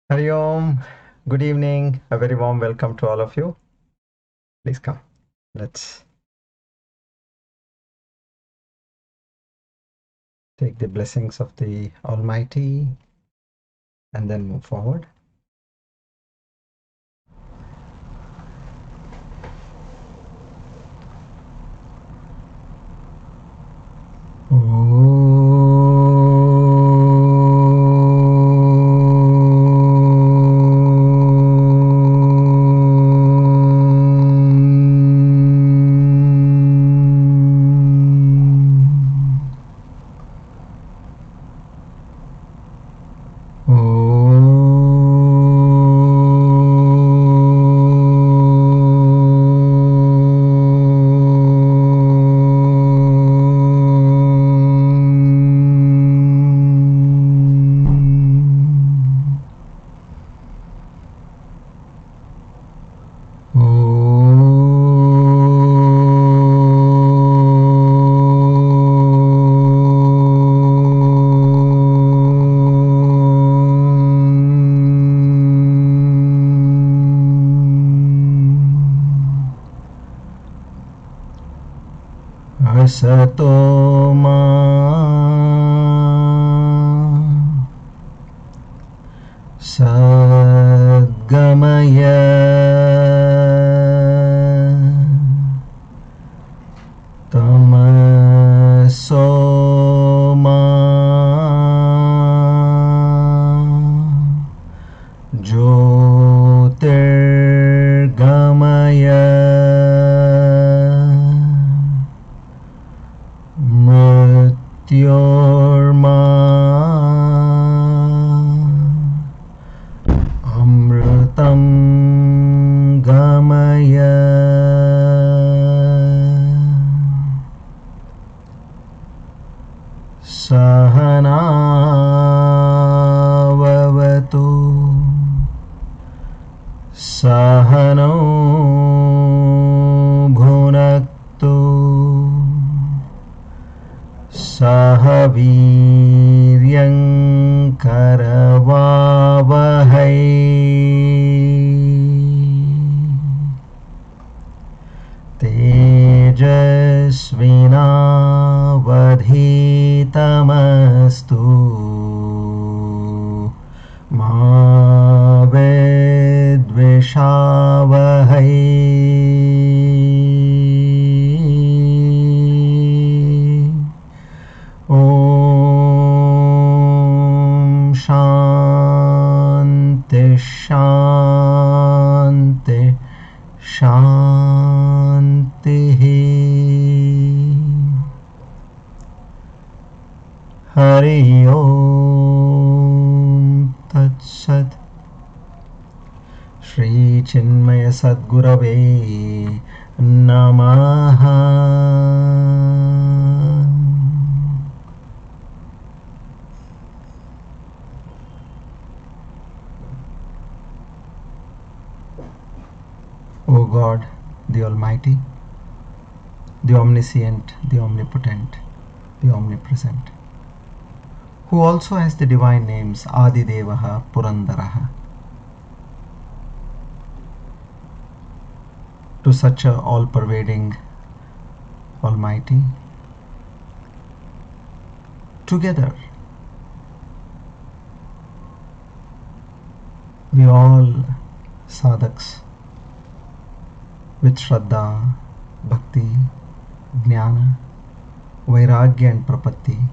Hari Om. Good evening. A very warm welcome to all of you. Please come. Let's take the blessings of the Almighty and then move forward. Asato ma Sadgamaya Tamaso ma Jyotirgamaya Mrityorma Amritam Gamaya Sahana Vavatu Sahano Bhunaktu Sahaviryam Karavavahai Tejasvinavadhitamastu Ma Vedveshavahai Om Shanti Shanti Shanti Hari Om Tat Sat Shri Chinmaya Sadgurave Namaha. O God, the Almighty, the Omniscient, the Omnipotent, the Omnipresent, who also has the divine names Adidevaha Purandaraha, to such a all-pervading Almighty, together we all sadhaks with Shraddha, Bhakti, Jnana, Vairagya and Prapatti,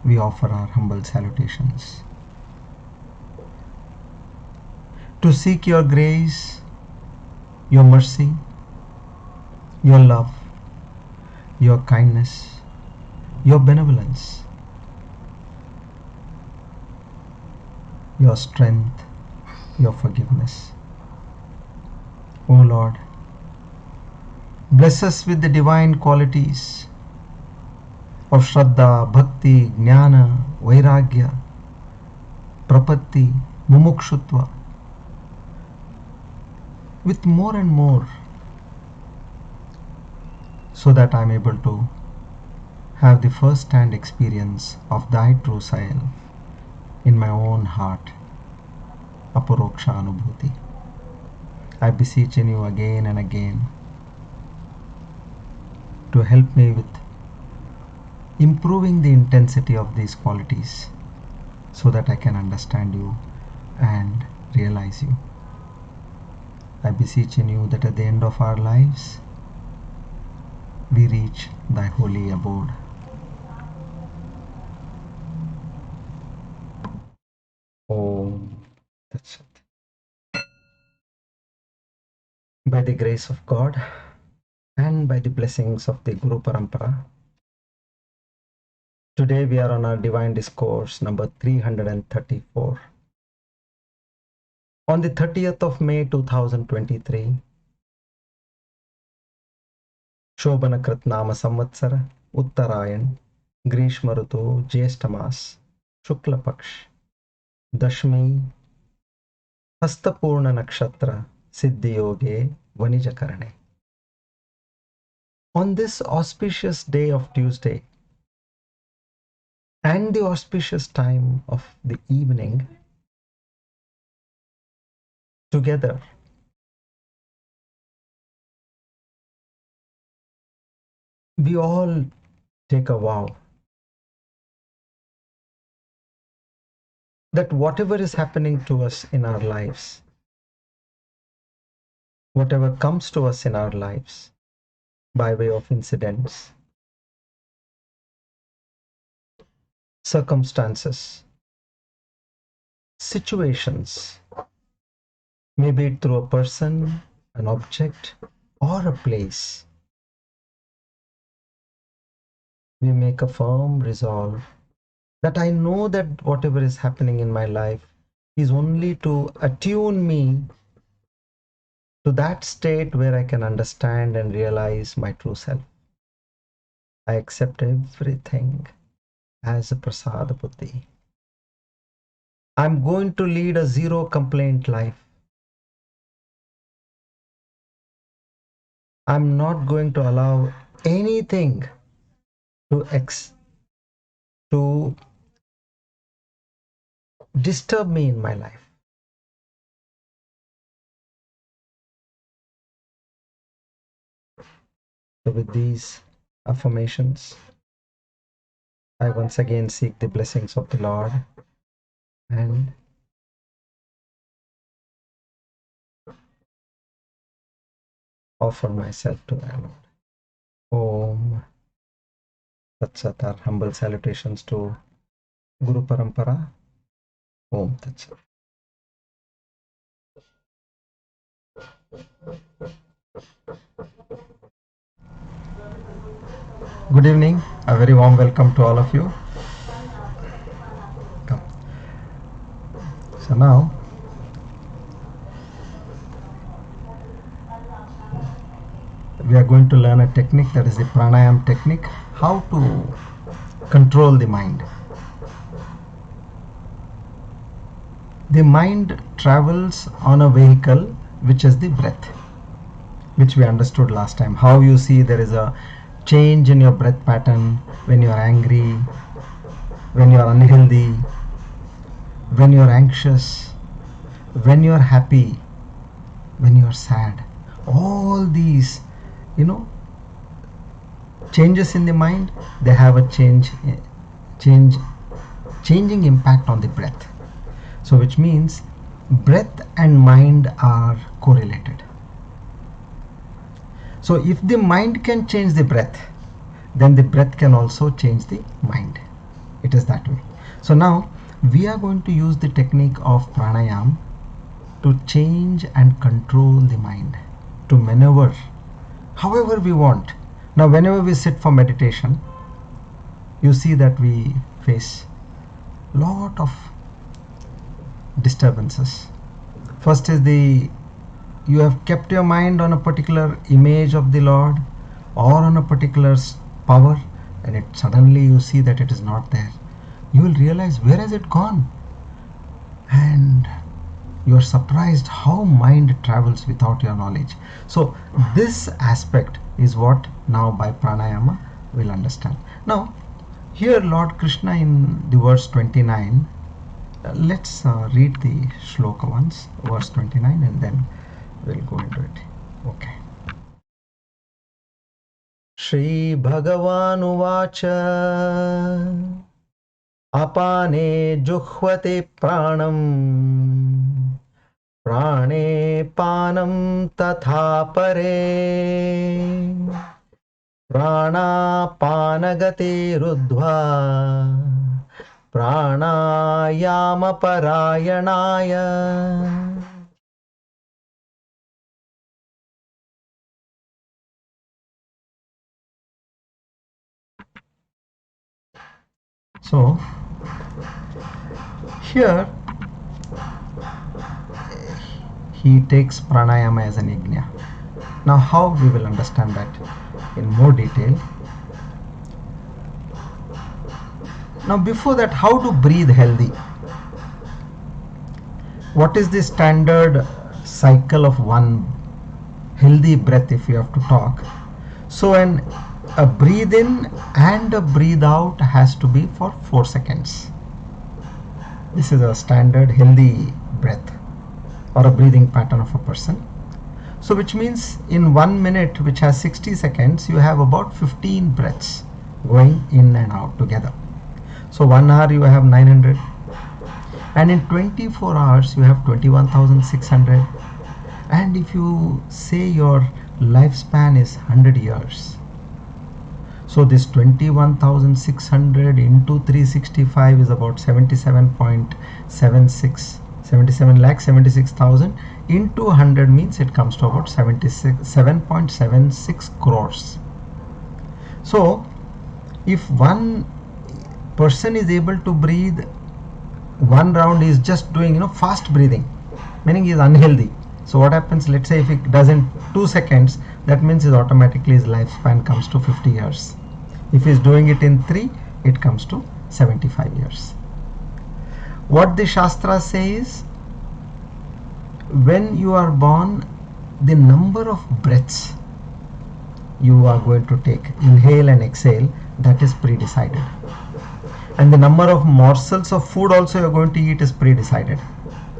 we offer our humble salutations. To seek your grace, your mercy, your love, your kindness, your benevolence, your strength, your forgiveness. O Lord, bless us with the divine qualities of Shraddha, Bhakti, Jnana, Vairagya, Prapatti, Mumukshutva, with more and more, so that I am able to have the first-hand experience of Thy true self in my own heart Aparoksha Anubhuti. I beseech in you again and again to help me with improving the intensity of these qualities so that I can understand you and realize you. I beseech in you that at the end of our lives we reach thy holy abode. Om Tat Sat. By the grace of God and by the blessings of the Guru Parampara, today we are on our Divine Discourse number 334. On the 30th of May 2023, Shobhanakrit Nama Samvatsara, Uttarayan, Grishma Rutu, Jyeshtamas, Shukla Paksh, Dashmi, Hastapurna Nakshatra, Siddhi Yoge, Vanijakarane. On this auspicious day of Tuesday and the auspicious time of the evening, together we all take a vow that whatever is happening to us in our lives, whatever comes to us in our lives by way of incidents, circumstances, situations, maybe it through a person, an object, or a place, we make a firm resolve that I know that whatever is happening in my life is only to attune me to that state where I can understand and realize my true self. I accept everything as a prasada buddhi. I'm going to lead a zero complaint life. I'm not going to allow anything to disturb me in my life. So with these affirmations, I once again seek the blessings of the Lord and offer myself to thy Lord. Om Tat Sat. Our humble salutations to Guru Parampara. Om Tat Sat. Good evening. A very warm welcome to all of you. Come. So now we are going to learn a technique, that is the Pranayama technique, how to control the mind. The mind travels on a vehicle which is the breath, which we understood last time. How you see there is a change in your breath pattern when you are angry, when you are unhealthy, when you are anxious, when you are happy, when you are sad. All these, changes in the mind, they have a changing impact on the breath. So which means breath and mind are correlated. So if the mind can change the breath, then the breath can also change the mind. It is that way. So now we are going to use the technique of pranayama to change and control the mind, to maneuver however we want. Now whenever we sit for meditation, you see that we face lot of disturbances. First is you have kept your mind on a particular image of the Lord or on a particular power, and suddenly you see that it is not there. You will realize, where has it gone? And you are surprised how mind travels without your knowledge. So this aspect is what now by pranayama we'll understand. Now here Lord Krishna in the verse 29 Let's read the shloka once, verse 29, and then we'll go into it. Okay. Shri Bhagavan Uvacha Apane Juhvate Pranam Prane Panam Tatha Pare Pranapanagate Rudhva Pranayama Parayanaya. So here he takes pranayama as an yagna. Now how we will understand that in more detail. Now before that, how to breathe healthy? What is the standard cycle of one healthy breath if you have to talk? So a breathe in and a breathe out has to be for 4 seconds. This is a standard healthy breath or a breathing pattern of a person. So which means in 1 minute, which has 60 seconds, you have about 15 breaths going in and out together. So 1 hour you have 900, and in 24 hours you have 21,600. And if you say your lifespan is 100 years, so this 21,600 into 365 is about 77,76,000 into 100 means it comes to about 7.76 crores. So if one person is able to breathe one round, is just doing fast breathing, meaning he is unhealthy. So what happens, let's say if he does in 2 seconds, that means automatically his lifespan comes to 50 years. If he is doing it in 3, it comes to 75 years. What the Shastra says, when you are born, the number of breaths you are going to take, inhale and exhale, that is pre-decided. And the number of morsels of food also you are going to eat is pre-decided.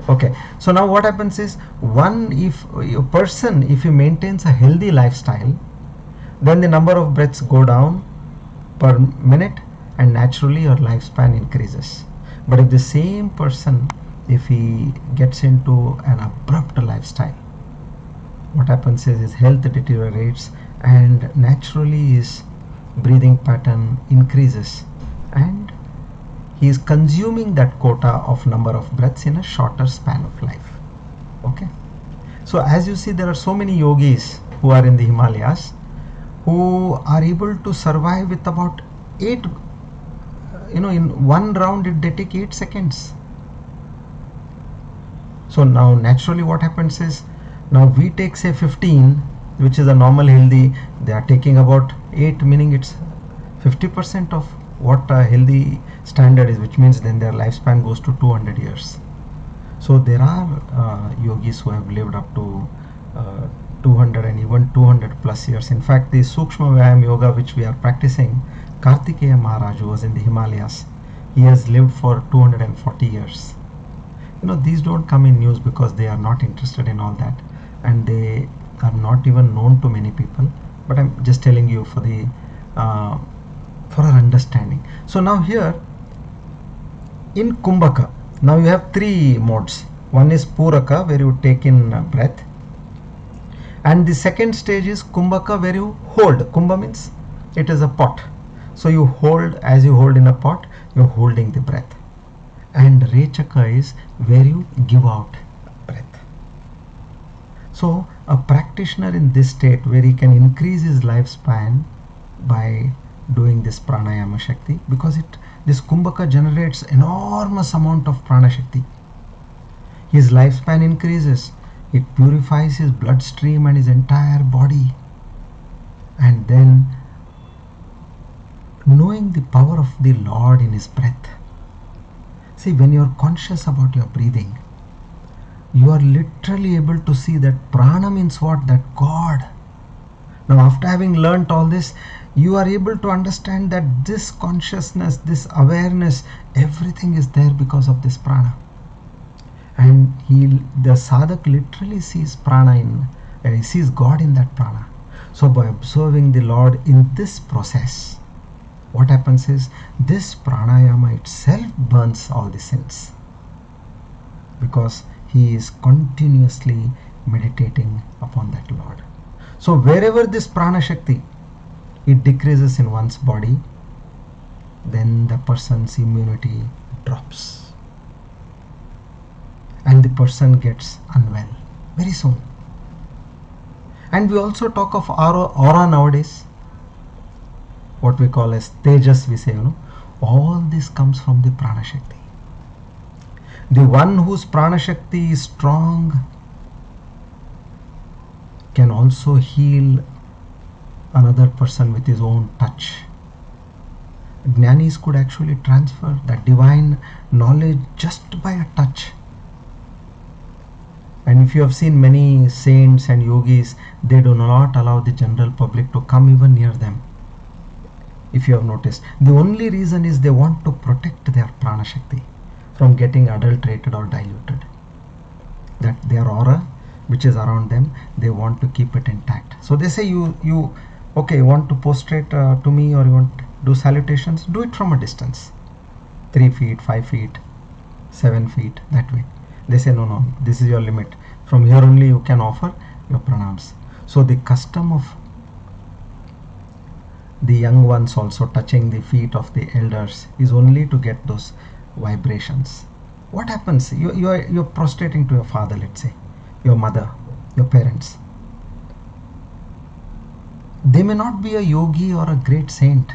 Okay, so now what happens is, if a person, if he maintains a healthy lifestyle, then the number of breaths go down per minute and naturally your lifespan increases. But if the same person, if he gets into an abrupt lifestyle, what happens is his health deteriorates and naturally his breathing pattern increases, and he is consuming that quota of number of breaths in a shorter span of life. Okay, so as you see, there are so many yogis who are in the Himalayas who are able to survive with about 8, in one round they take 8 seconds. So now naturally what happens is, now we take say 15, which is a normal healthy, they are taking about 8, meaning it's 50% of what a healthy standard is, which means then their lifespan goes to 200 years. So there are yogis who have lived up to 200 and even 200 plus years. In fact, the Sukshma Vyayam Yoga which we are practicing, Kartikeya Maharaj, who was in the Himalayas, he has lived for 240 years. These don't come in news because they are not interested in all that, and they are not even known to many people, but I'm just telling you for the for our understanding. So now here in Kumbhaka, now you have 3 modes. One is Puraka, where you take in breath, and the second stage is Kumbhaka, where you hold. Kumbha means it is a pot, so you hold, as you hold in a pot, you're holding the breath. And Rechaka is where you give out breath. So a practitioner in this state, where he can increase his lifespan by doing this pranayama shakti, because this Kumbhaka generates enormous amount of prana shakti. His lifespan increases, it purifies his bloodstream and his entire body. And then knowing the power of the Lord in his breath. See, when you are conscious about your breathing, you are literally able to see that prana means what? That God. Now after having learnt all this, you are able to understand that this consciousness, this awareness, everything is there because of this prana. And the sadhak literally sees prana he sees God in that prana. So by observing the Lord in this process, what happens is this pranayama itself burns all the sins, because he is continuously meditating upon that Lord. So wherever this prana shakti, it decreases in one's body, then the person's immunity drops and the person gets unwell very soon. And we also talk of aura nowadays, what we call as tejas, we say, all this comes from the prana shakti. The one whose prana shakti is strong can also heal another person with his own touch. Jnanis could actually transfer that divine knowledge just by a touch. And if you have seen many saints and yogis, they do not allow the general public to come even near them. If you have noticed, the only reason is they want to protect their prana shakti from getting adulterated or diluted. That their aura, which is around them, they want to keep it intact. So they say, you want to prostrate to me, or you want to do salutations, do it from a distance, 3 feet, 5 feet, 7 feet, that way. They say, no, this is your limit. From here only you can offer your pranams. So the custom of the young ones also touching the feet of the elders is only to get those vibrations. What happens? You're prostrating to your father, let's say, your mother, your parents. They may not be a yogi or a great saint,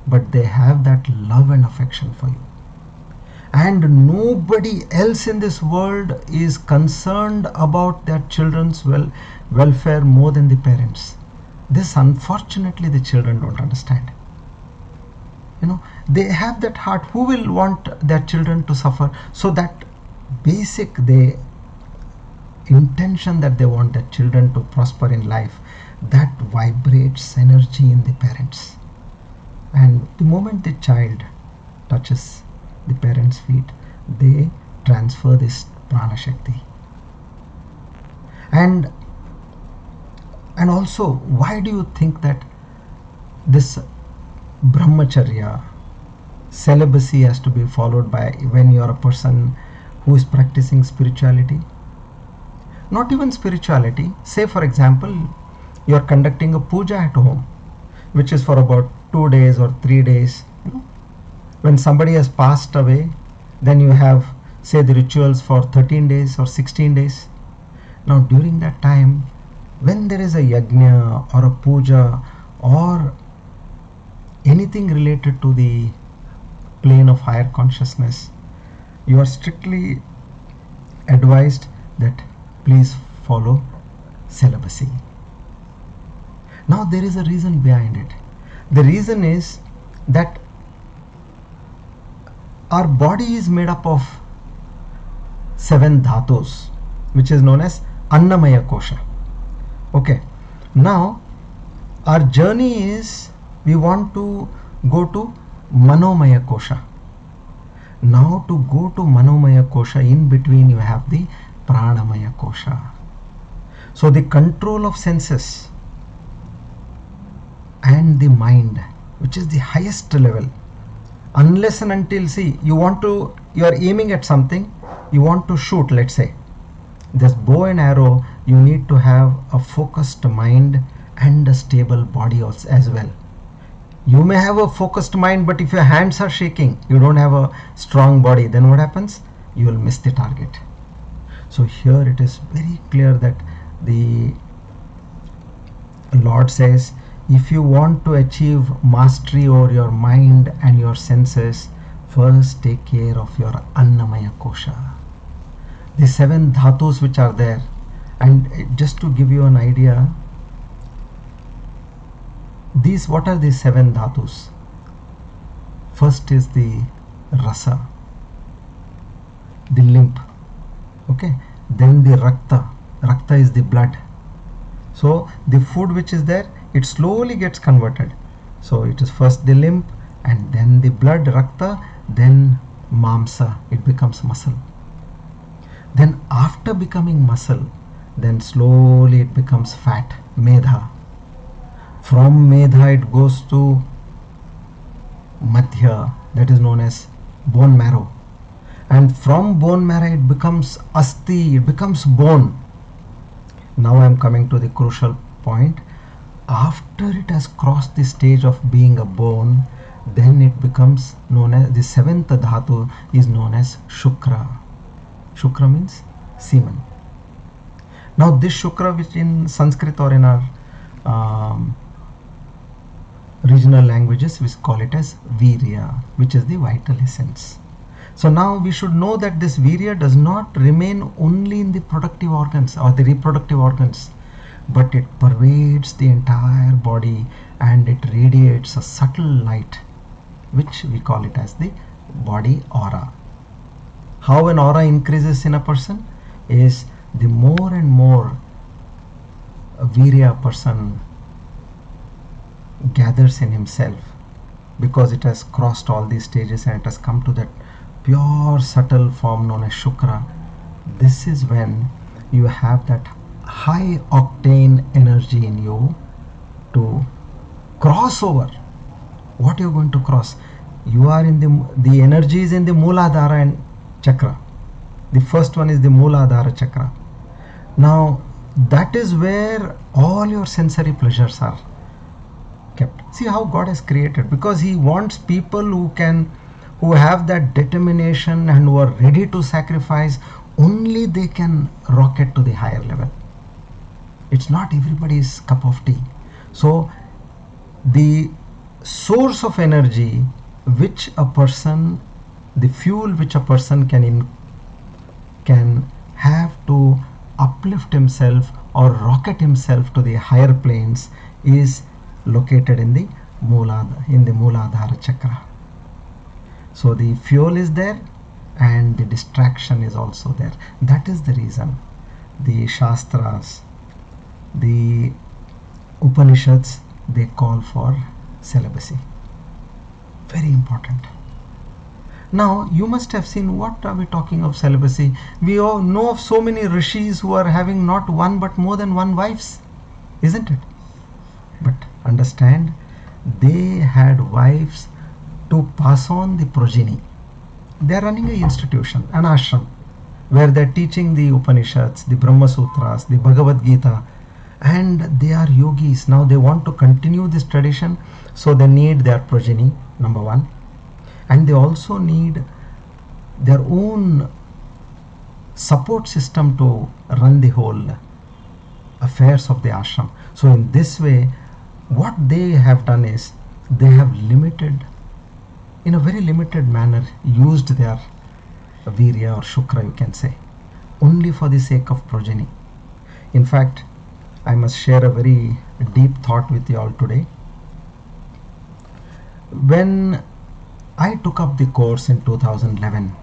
but they have that love and affection for you. And nobody else in this world is concerned about their children's welfare more than the parents. This, unfortunately, the children don't understand. They have that heart. Who will want their children to suffer? So that basic intention that they want their children to prosper in life, that vibrates energy in the parents. And the moment the child touches the parents' feet, they transfer this prana shakti. And also, why do you think that this brahmacharya, celibacy, has to be followed by when you are a person who is practicing spirituality? Not even spirituality. Say, for example, you are conducting a puja at home, which is for about 2 days or 3 days. When somebody has passed away, then you have, say, the rituals for 13 days or 16 days. Now, during that time, when there is a yagna or a puja or anything related to the plane of higher consciousness, you are strictly advised that please follow celibacy. Now, there is a reason behind it. The reason is that our body is made up of 7 dhatus, which is known as Annamaya Kosha. Okay. Now, our journey is, we want to go to Manomaya Kosha. Now, to go to Manomaya Kosha, in between you have the Pranamaya Kosha. So, the control of senses and the mind, which is the highest level. Unless and until, see, you are aiming at something, you want to shoot, let's say, this bow and arrow, you need to have a focused mind and a stable body also as well. You may have a focused mind, but if your hands are shaking, you don't have a strong body, then what happens? You will miss the target. So here it is very clear that the Lord says, if you want to achieve mastery over your mind and your senses, first take care of your Annamaya Kosha. The 7 dhatus which are there, and just to give you an idea, what are these 7 dhatus? First is the rasa, the lymph, okay, then the rakta is the blood. So the food which is there, it slowly gets converted. So it is first the lymph, and then the blood, rakta, then mamsa, it becomes muscle. Then after becoming muscle, then slowly it becomes fat, medha. From medha it goes to madhya, that is known as bone marrow. And from bone marrow it becomes asti, it becomes bone. Now I am coming to the crucial point. After it has crossed the stage of being a bone, then it becomes known as, the seventh dhatu is known as shukra. Shukra means semen. Now this shukra, which in Sanskrit or in our regional languages we call it as virya, which is the vital essence. So now we should know that this virya does not remain only in the productive organs or the reproductive organs, but it pervades the entire body and it radiates a subtle light, which we call it as the body aura. How an aura increases in a person is the more and more a virya person gathers in himself, because it has crossed all these stages and it has come to that pure subtle form known as shukra. This is when you have that high octane energy in you to cross over. What you're going to cross? You are in the energy is in the Mooladhara and chakra. The first one is the Mooladhara chakra. Now that is where all your sensory pleasures are kept. See how God has created, because He wants people who have that determination and who are ready to sacrifice. Only they can rocket to the higher level. It's not everybody's cup of tea. So the source of energy which a person, the fuel which a person can have to uplift himself or rocket himself to the higher planes is located in the Mooladhara chakra. So the fuel is there and the distraction is also there. That is the reason the Shastras, the Upanishads, they call for celibacy. Very important. Now you must have seen, what are we talking of celibacy? We all know of so many rishis who are having not one but more than one wives, isn't it? But understand, they had wives to pass on the progeny. They are running an institution, an ashram, where they are teaching the Upanishads, the Brahma Sutras, the Bhagavad Gita, and they are yogis. Now they want to continue this tradition, so they need their progeny, number one, and they also need their own support system to run the whole affairs of the ashram. So in this way, what they have done is they have limited, in a very limited manner, used their virya or shukra, you can say, only for the sake of progeny. In fact, I must share a very deep thought with you all today. When I took up the course in 2011,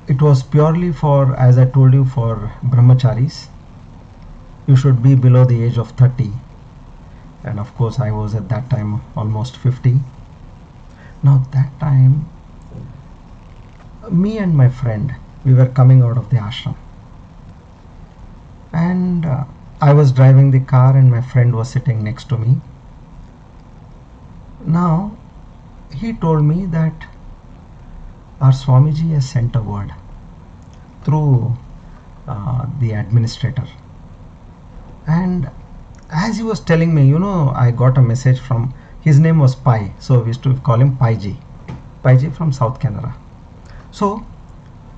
it was purely for, as I told you, for brahmacharis. You should be below the age of 30. And of course I was at that time almost 50. Now that time, me and my friend, we were coming out of the ashram. And I was driving the car and my friend was sitting next to me. Now he told me that our Swamiji has sent a word through the administrator. And as he was telling me, I got a message from, his name was Pai, so we used to call him Paiji from South Canara. So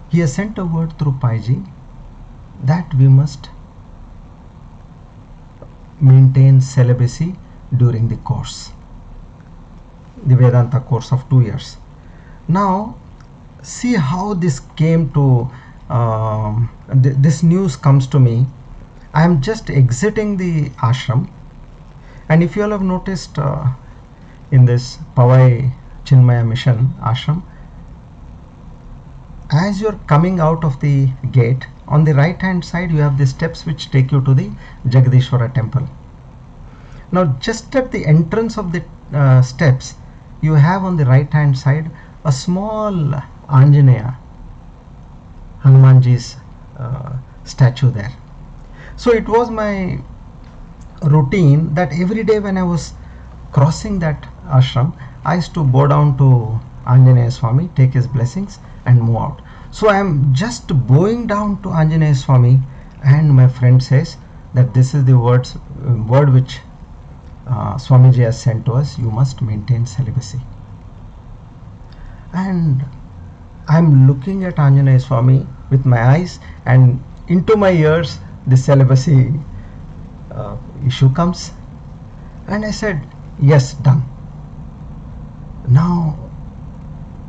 he has sent a word through Paiji that we must maintain celibacy during the course, the Vedanta course of 2 years. Now see how this came to, this news comes to me. I am just exiting the ashram, and if you all have noticed in this Pavai Chinmaya Mission ashram, as you are coming out of the gate, on the right hand side you have the steps which take you to the Jagadishwara temple. Now just at the entrance of the steps, you have on the right hand side a small Anjaneya, Hanumanji's statue there. So it was my routine that every day when I was crossing that ashram, I used to bow down to Anjaneya Swami, take his blessings and move out. So I am just bowing down to Anjaneya Swami, and my friend says that this is the word which Swamiji has sent to us: you must maintain celibacy. And I'm looking at Anjaneya Swami with my eyes, and into my ears the celibacy issue comes, and I said, yes, done. Now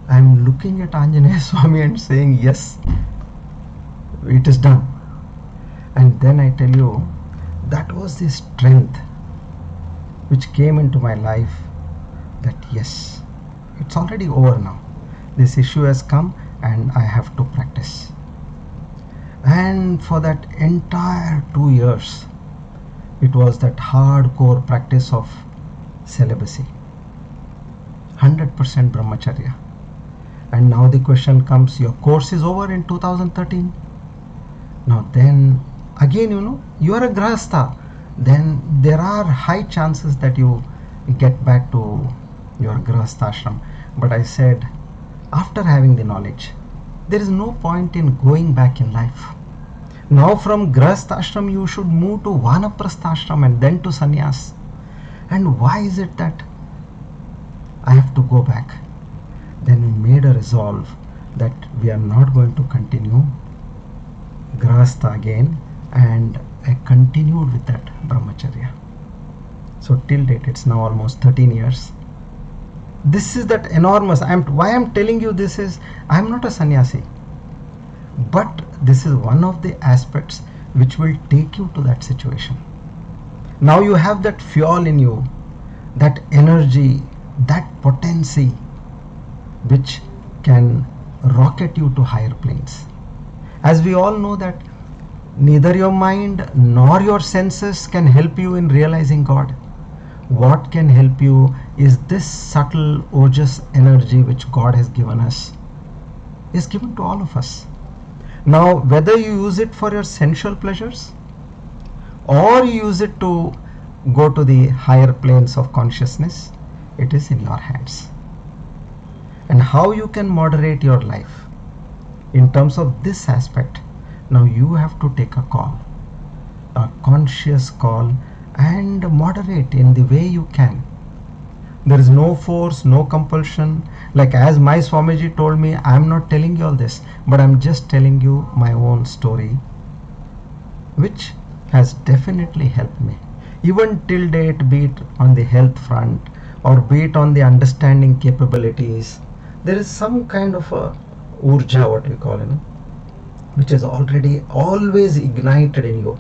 I'm looking at Anjaneya Swami and saying, yes, it is done. And then I tell you, that was the strength which came into my life, that yes, it's already over now. This issue has come and I have to practice. And for that entire 2 years, it was that hardcore practice of celibacy, 100% brahmacharya. And now the question comes, your course is over in 2013. Now then again, you are a grahastha, then there are high chances that you get back to your grahastha ashram. But I said, after having the knowledge, there is no point in going back in life. Now from grahastha ashram you should move to vanaprastha ashram and then to sannyas. And why is it that I have to go back? Then we made a resolve that we are not going to continue grahastha again, and I continued with that brahmacharya. So till date, it's now almost 13 years. This is that enormous. Why I'm telling you this is, I'm not a sannyasi, but this is one of the aspects which will take you to that situation. Now you have that fuel in you, that energy, that potency which can rocket you to higher planes. As we all know that neither your mind nor your senses can help you in realizing God. What can help you is this subtle ojas energy which God has given us, is given to all of us. Now whether you use it for your sensual pleasures or you use it to go to the higher planes of consciousness, it is in your hands. And how you can moderate your life in terms of this aspect, now you have to take a call, a conscious call, and moderate in the way you can. There is no force, no compulsion. Like as my Swamiji told me, I am not telling you all this, but I am just telling you my own story, which has definitely helped me. Even till date, be it on the health front or be it on the understanding capabilities, there is some kind of a urja, what we call, which is already always ignited in you,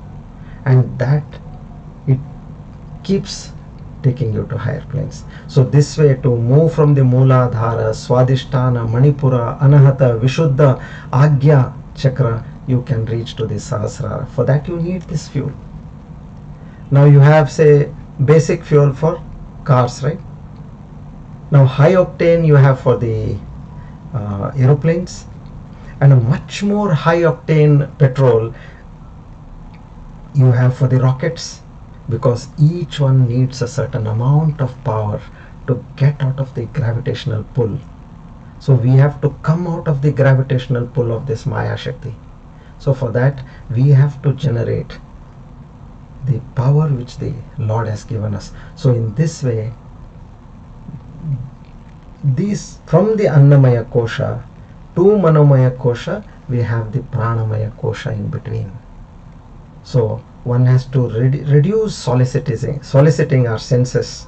and that it keeps taking you to higher planes. So this way, to move from the Mooladhara, Swadhisthana, Manipura, Anahata, Vishuddha, Agya chakra, you can reach to the Sahasrara. For that you need this fuel. Now you have, say, basic fuel for cars, right? Now high octane you have for the aeroplanes, and a much more high octane petrol you have for the rockets, because each one needs a certain amount of power to get out of the gravitational pull. So we have to come out of the gravitational pull of this Maya Shakti. So for that we have to generate the power which the Lord has given us. So in this way, these from the Annamaya Kosha to Manomaya Kosha, we have the Pranamaya Kosha in between. So one has to reduce soliciting our senses,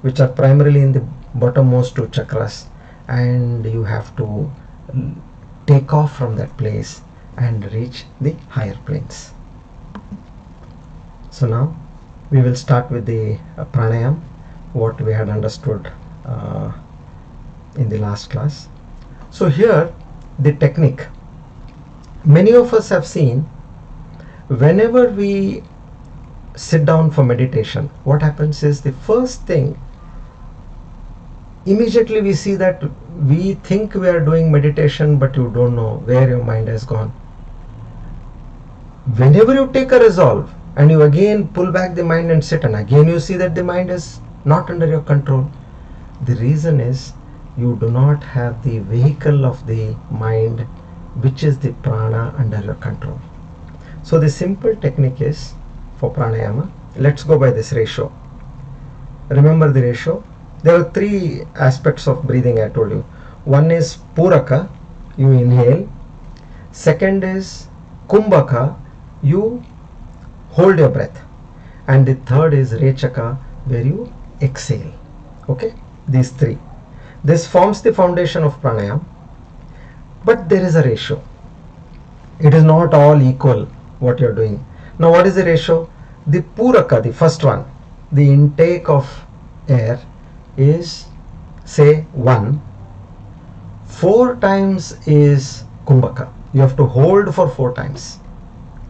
which are primarily in the bottommost two chakras, and you have to take off from that place and reach the higher planes. So now we will start with the pranayam, what we had understood in the last class. So here the technique, many of us have seen, whenever we sit down for meditation, what happens is, the first thing, immediately we see that we think we are doing meditation, but you don't know where your mind has gone. Whenever you take a resolve and you again pull back the mind and sit, and again you see that the mind is not under your control, the reason is you do not have the vehicle of the mind, which is the prana, under your control. So the simple technique is, for pranayama, let's go by this ratio. Remember the ratio. There are three aspects of breathing I told you. One is puraka, you inhale. Second is kumbhaka, you hold your breath. And the third is rechaka, where you exhale. Okay, these three. This forms the foundation of pranayama. But there is a ratio. It is not all equal what you are doing. Now what is the ratio? The puraka, the first one, the intake of air is, say, 1. 4 times is kumbhaka. You have to hold for 4 times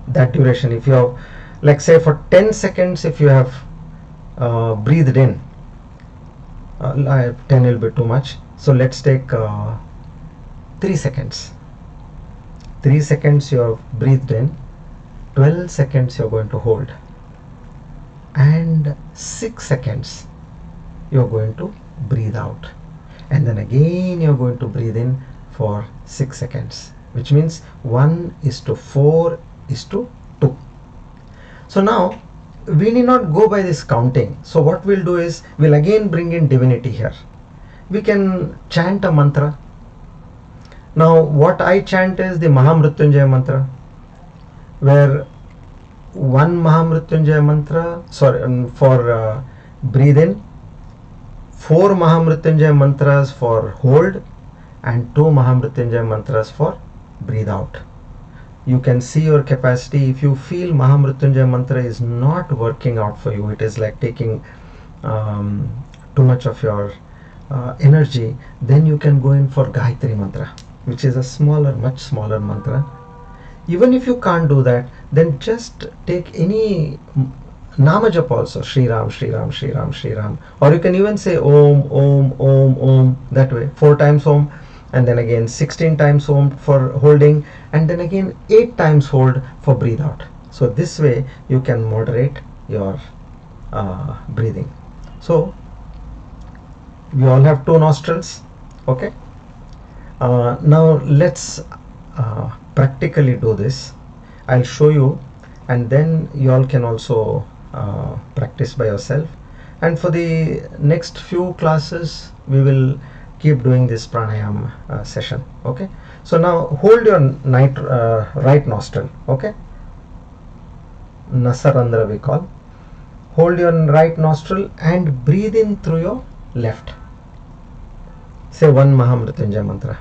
that duration. If you have, like, say, for 10 seconds, if you have breathed in, 10 will be too much, so let's take 3 seconds. 3 seconds you have breathed in, 12 seconds you are going to hold, and 6 seconds you are going to breathe out, and then again you are going to breathe in for 6 seconds, which means 1:4:2. So now we need not go by this counting. So what we'll do is, we'll again bring in divinity here. We can chant a mantra. Now what I chant is the Mahamrityunjaya mantra, where one Mahamrityunjaya mantra, for breathe in, 4 Mahamrityunjaya mantras for hold, and 2 Mahamrityunjaya mantras for breathe out. You can see your capacity. If you feel Mahamrityunjaya mantra is not working out for you, it is like taking too much of your energy, then you can go in for Gayatri mantra, which is a smaller, much smaller mantra. Even if you can't do that, then just take any Nama Japa also, Shri Ram, Shri Ram, Shri Ram, Shri Ram. Or you can even say Om, Om, Om, Om, that way. 4 times Om, and then again 16 times Om for holding, and then again 8 times hold for breathe out. So this way you can moderate your breathing. So we all have 2 nostrils, okay? Now let's practically do this. I'll show you, and then you all can also practice by yourself. And for the next few classes we will keep doing this pranayama session, okay? So now hold your right nostril, okay? Nasarandra we call. Hold your right nostril and breathe in through your left. Say 1 Mahamrityunjaya mantra.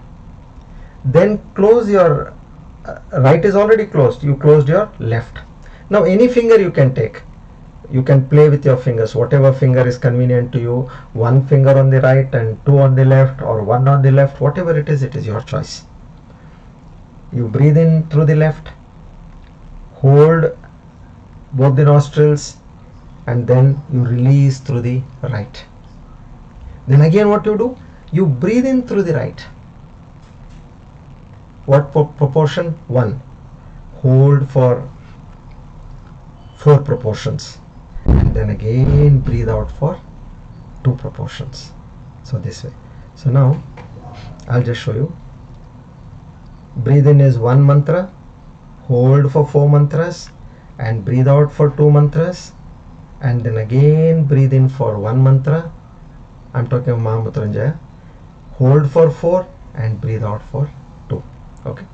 Then close your right is already closed. You closed your left. Now any finger you can take. You can play with your fingers, whatever finger is convenient to you. 1 finger on the right and 2 on the left, or 1 on the left, whatever it is your choice. You breathe in through the left, hold both the nostrils, and then you release through the right. Then again what you do? You breathe in through the right. What proportion? 1. Hold for 4 proportions, and then again breathe out for 2 proportions. So this way. So now I'll just show you. Breathe in is 1 mantra, hold for 4 mantras, and breathe out for 2 mantras, and then again breathe in for 1 mantra. I'm talking of Mahamrityunjaya. Hold for 4 and breathe out for 2. Okay.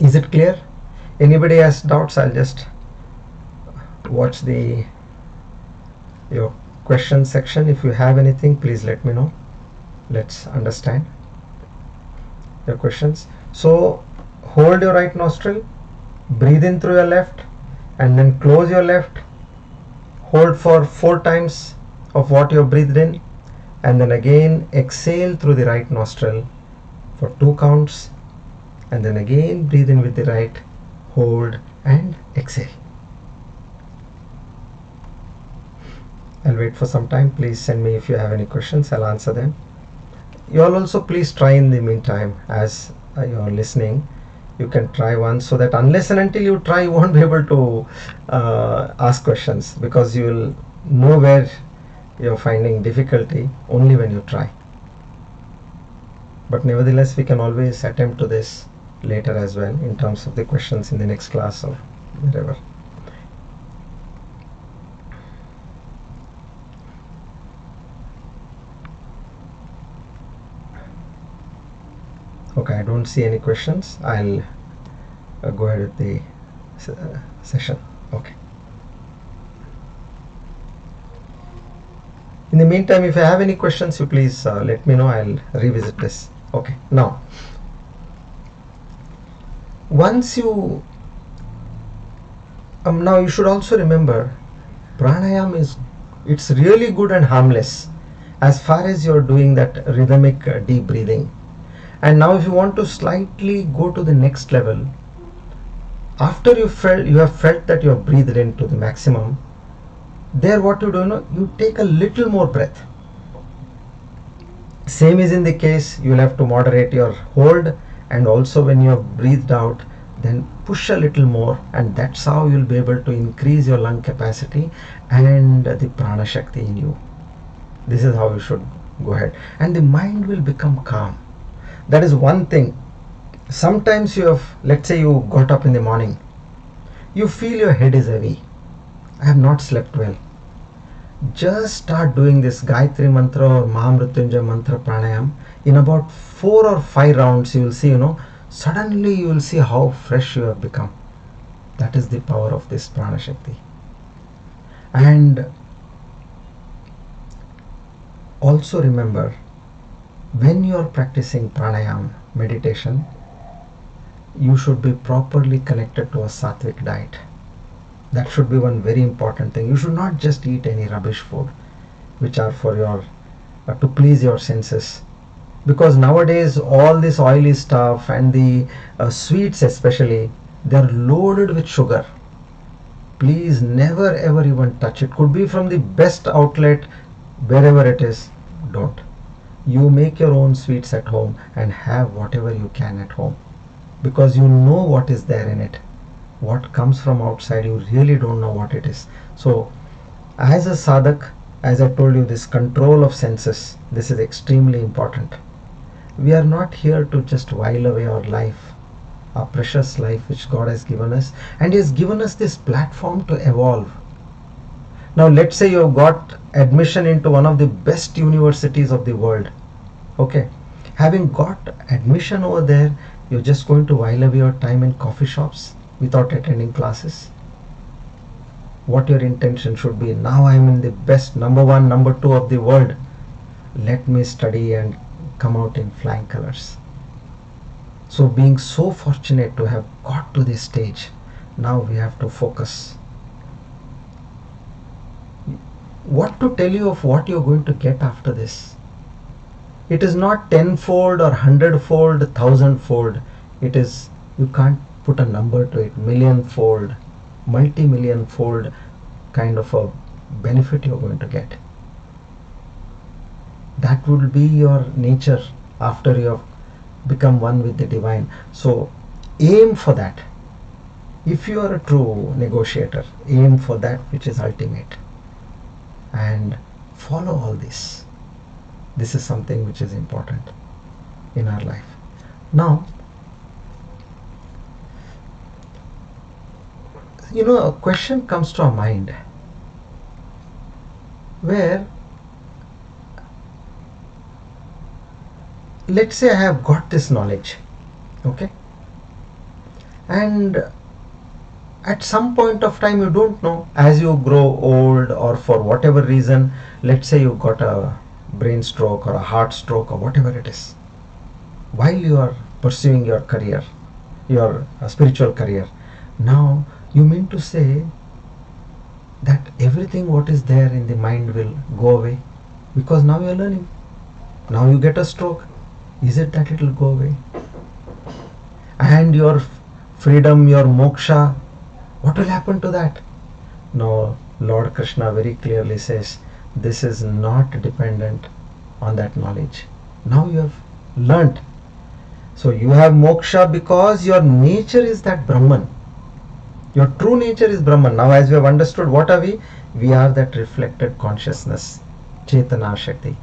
Is it clear? Anybody has doubts? I'll just watch your question section. If you have anything, please let me know. Let's understand your questions. So hold your right nostril, breathe in through your left, and then close your left. Hold for 4 times of what you have breathed in, and then again exhale through the right nostril for 2 counts, and then again breathe in with the right, hold and exhale. I'll wait for some time. Please send me if you have any questions. I'll answer them. You all also please try in the meantime as you are listening. You can try once, so that unless and until you try, you won't be able to ask questions, because you will know where you're finding difficulty only when you try. But nevertheless, we can always attempt to this later as well, in terms of the questions in the next class or wherever. Okay, I don't see any questions. I'll go ahead with the session. Okay. In the meantime, if you have any questions, you please let me know. I'll revisit this. Okay. Now, once you now you should also remember, pranayama it's really good and harmless as far as you're doing that rhythmic deep breathing. And now if you want to slightly go to the next level, after you have felt that you have breathed in to the maximum, there what you do, you take a little more breath. Same is in the case, you will have to moderate your hold, and also when you have breathed out, then push a little more, and that's how you'll be able to increase your lung capacity and the prana shakti in you. This is how you should go ahead, and the mind will become calm. That is one thing. Sometimes let's say you got up in the morning, you feel your head is heavy. I have not slept well. Just start doing this Gayatri mantra or Mahamrityunjaya mantra pranayam. In about 4 or 5 rounds, you will see, suddenly you will see how fresh you have become. That is the power of this prana shakti. And also remember, when you are practicing pranayam meditation, you should be properly connected to a sattvic diet. That should be one very important thing. You should not just eat any rubbish food which are for to please your senses, because nowadays all this oily stuff and the sweets especially, they are loaded with sugar. Please never ever even touch it. Could be from the best outlet, wherever it is. Don't. You make your own sweets at home and have whatever you can at home, because you know what is there in it. What comes from outside, you really don't know what it is. So as a sadhak, as I told you, this control of senses, this is extremely important. We are not here to just while away our life, our precious life which God has given us, and He has given us this platform to evolve. Now let's say you have got admission into one of the best universities of the world. Okay, having got admission over there, you're just going to while away your time in coffee shops without attending classes. What your intention should be, now I am in the best number 1, number 2 of the world, let me study and come out in flying colors. So being so fortunate to have got to this stage, now we have to focus. What to tell you of what you're going to get after this? It is not 10-fold or 100-fold, 1,000-fold. It is, you can't put a number to it, million-fold, multi-million-fold kind of a benefit you're going to get. That will be your nature after you have become one with the divine. So aim for that. If you are a true negotiator, aim for that which is ultimate, and follow all this. This is something which is important in our life. Now, a question comes to our mind where, let's say I have got this knowledge, okay, And at some point of time, you don't know, as you grow old or for whatever reason, let's say you got a brain stroke or a heart stroke or whatever it is, while you are pursuing your career, your spiritual career, now you mean to say that everything what is there in the mind will go away, because now you are learning. Now you get a stroke, is it that it will go away? And your freedom, your moksha, what will happen to that? No, Lord Krishna very clearly says this is not dependent on that knowledge. Now you have learnt. So you have moksha because your nature is that Brahman. Your true nature is Brahman. Now as we have understood, what are we? We are that reflected consciousness, Chetana Shakti.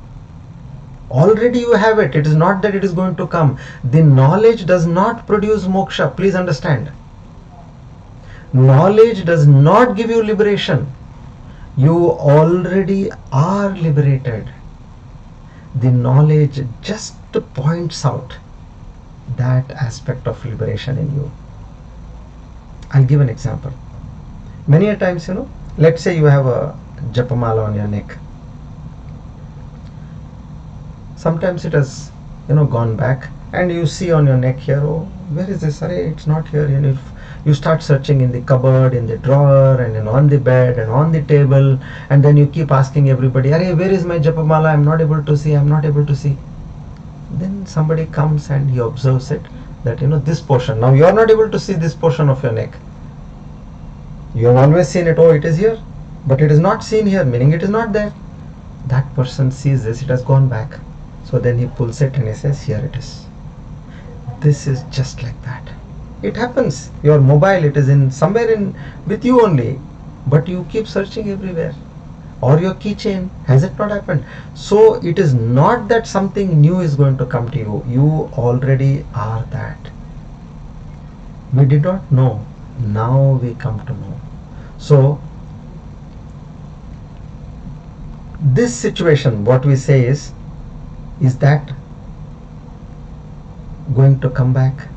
Already you have it. It is not that it is going to come. The knowledge does not produce moksha. Please understand. Knowledge does not give you liberation. You already are liberated. The knowledge just points out that aspect of liberation in you. I'll give an example. Many a times, let's say you have a japamala on your neck. Sometimes it has, gone back, and you see on your neck here, oh, where is this? Array, it's not here. You start searching in the cupboard, in the drawer, and on the bed, and on the table, and then you keep asking everybody, Array, where is my japamala? I'm not able to see. I'm not able to see. Then somebody comes and he observes it, that this portion. Now you are not able to see this portion of your neck. You have always seen it. Oh, it is here, but it is not seen here, meaning it is not there. That person sees this. It has gone back. So then he pulls it and he says, here it is. This is just like that. It happens. Your mobile, it is in somewhere in with you only, but you keep searching everywhere. Or your keychain, has it not happened? So it is not that something new is going to come to you. You already are that. We did not know. Now we come to know. So this situation, what we say is that going to come back?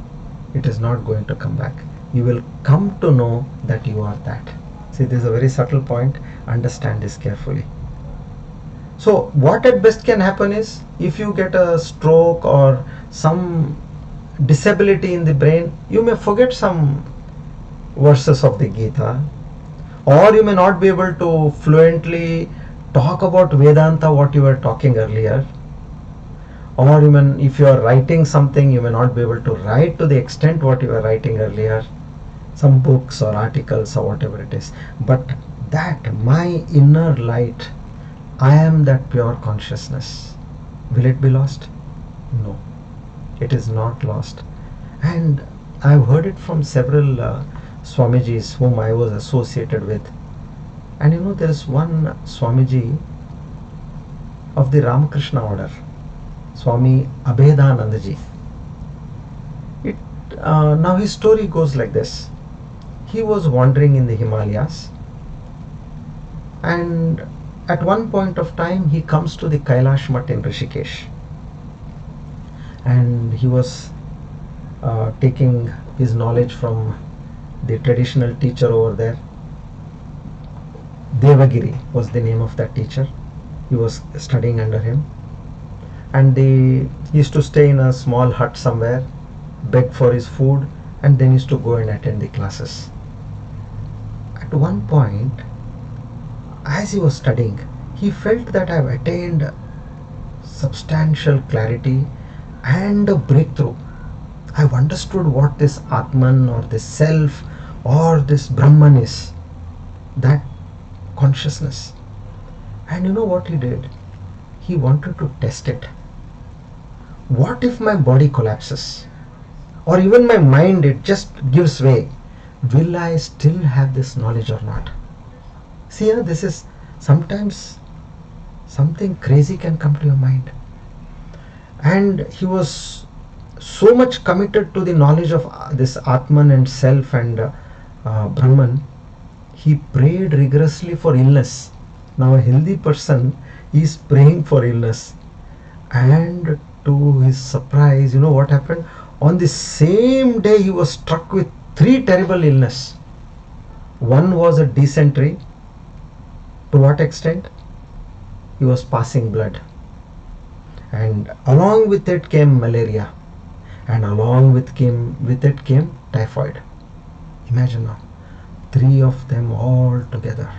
It is not going to come back. You will come to know that you are that. See, this is a very subtle point. Understand this carefully. So what at best can happen is, if you get a stroke or some disability in the brain, you may forget some verses of the Gita, or you may not be able to fluently talk about Vedanta, what you were talking earlier. Or even if you are writing something, you may not be able to write to the extent what you were writing earlier, some books or articles or whatever it is. But that my inner light, I am that pure consciousness, will it be lost? No, it is not lost. And I've heard it from several Swamijis whom I was associated with. And there is one Swamiji of the Ramakrishna order, Swami Abhedanandaji. Now his story goes like this. He was wandering in the Himalayas, and at one point of time he comes to the Kailash Mutt in Rishikesh, and he was taking his knowledge from the traditional teacher over there. Devagiri was the name of that teacher. He was studying under him, and he used to stay in a small hut somewhere, beg for his food, and then used to go and attend the classes. At one point, as he was studying, he felt that I have attained substantial clarity and a breakthrough. I've understood what this Atman or this self or this Brahman is, that consciousness. And you know what he did? He wanted to test it. What if my body collapses? Or even my mind, it just gives way. Will I still have this knowledge or not? See, this is sometimes something crazy can come to your mind. And he was so much committed to the knowledge of this Atman and self and Brahman, he prayed rigorously for illness. Now a healthy person is praying for illness, and to his surprise, what happened? On the same day he was struck with 3 terrible illness. One was a dysentery. To what extent? He was passing blood. And along with it came malaria. And along with it came typhoid. Imagine now. 3 of them all together.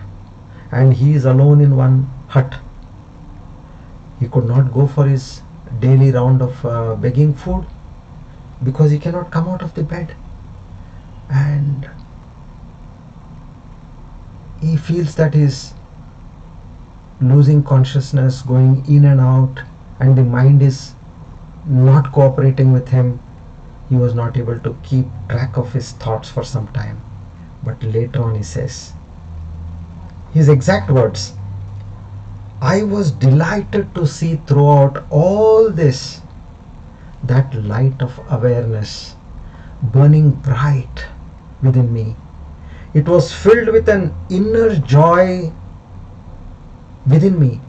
And he is alone in one hut. He could not go for his daily round of begging food because he cannot come out of the bed. And he feels that he is losing consciousness, going in and out, and the mind is not cooperating with him. He was not able to keep track of his thoughts for some time. But later on he says, his exact words, I was delighted to see throughout all this that light of awareness burning bright within me. It was filled with an inner joy within me,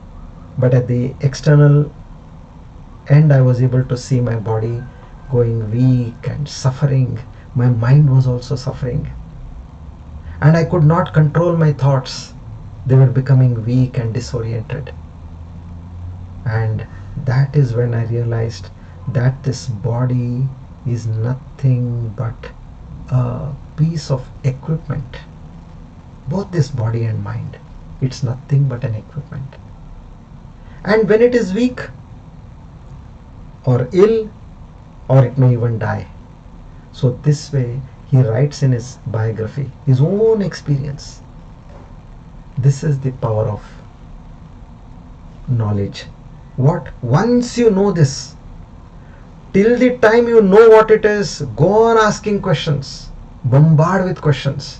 but at the external end I was able to see my body going weak and suffering. My mind was also suffering, and I could not control my thoughts. They were becoming weak and disoriented. And that is when I realized that this body is nothing but a piece of equipment. Both this body and mind, it's nothing but an equipment. And when it is weak or ill, or it may even die. So this way he writes in his biography his own experience. This is the power of knowledge. What? Once you know this, till the time you know what it is, go on asking questions. Bombard with questions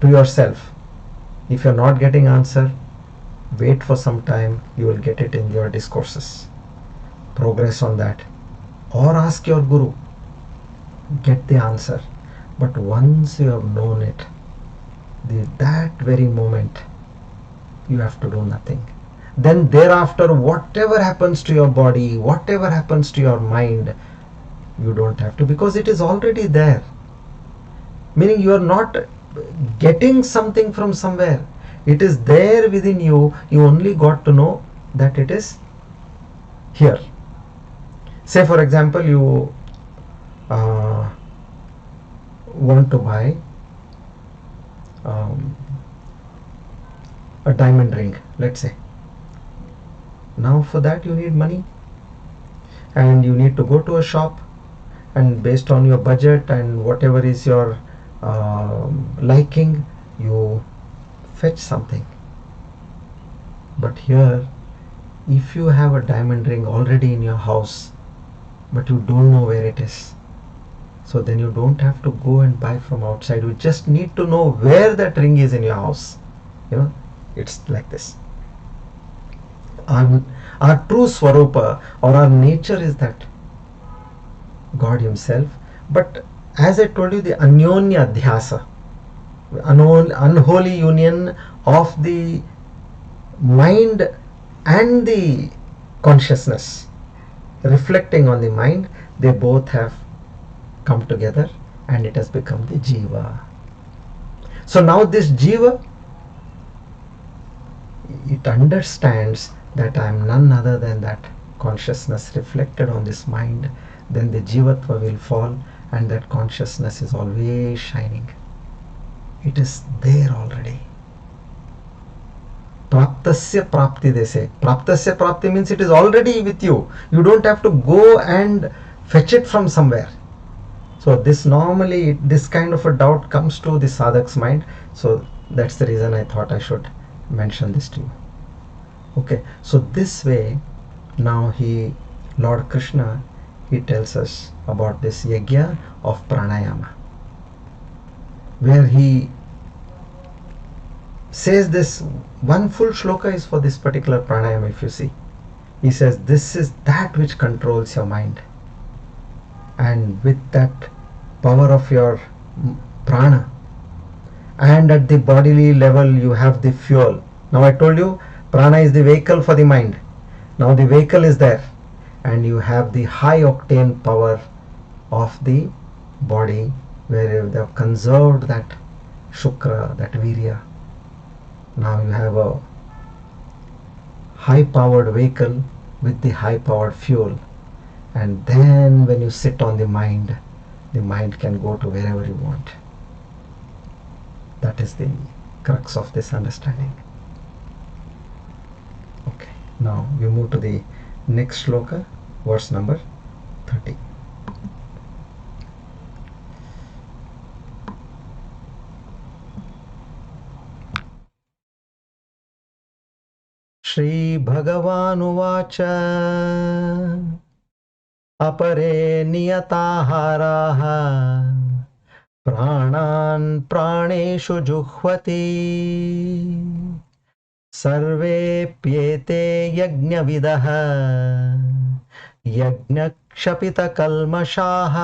to yourself. If you are not getting answer, wait for some time, you will get it in your discourses. Progress on that. Or ask your guru. Get the answer. But once you have known it, that very moment, you have to do nothing. Then thereafter, whatever happens to your body, whatever happens to your mind, you don't have to, because it is already there. Meaning you are not getting something from somewhere. It is there within you. You only got to know that it is here. Say for example, you want to buy a diamond ring, let's say. Now for that you need money, and you need to go to a shop, and based on your budget and whatever is your liking, you fetch something. But here, if you have a diamond ring already in your house, but you don't know where it is, so then you don't have to go and buy from outside. You just need to know where that ring is in your house. It's like this. Our true Swarupa, or our nature, is that God Himself. But as I told you, the Anyonya Dhyasa, unholy union of the mind and the consciousness reflecting on the mind, they both have come together and it has become the Jiva. So now this Jiva, it understands that I am none other than that consciousness reflected on this mind. Then the Jivatva will fall, and that consciousness is always shining. It is there already. Praptasya prapti, they say. Praptasya prapti means it is already with you. You don't have to go and fetch it from somewhere. So this normally, this kind of a doubt comes to the sadhak's mind. So that's the reason I thought I should mention this to you. Okay, so this way, now Lord Krishna, he tells us about this Yagna of Pranayama, where he says this one full shloka is for this particular pranayama. If you see, he says this is that which controls your mind, and with that power of your prana, and at the bodily level you have the fuel. Now I told you prana is the vehicle for the mind. Now the vehicle is there, and you have the high octane power of the body where they have conserved that shukra, that virya. Now you have a high powered vehicle with the high powered fuel, and then when you sit on the mind can go to wherever you want. That is the crux of this understanding. Okay, now we move to the next shloka, verse number 30. Shri Bhagavanuvāca apare niyataharaha प्राणान् प्राणेषु जुह्वति सर्वेप्येते यज्ञविदः यज्ञक्षपितकल्मषाः.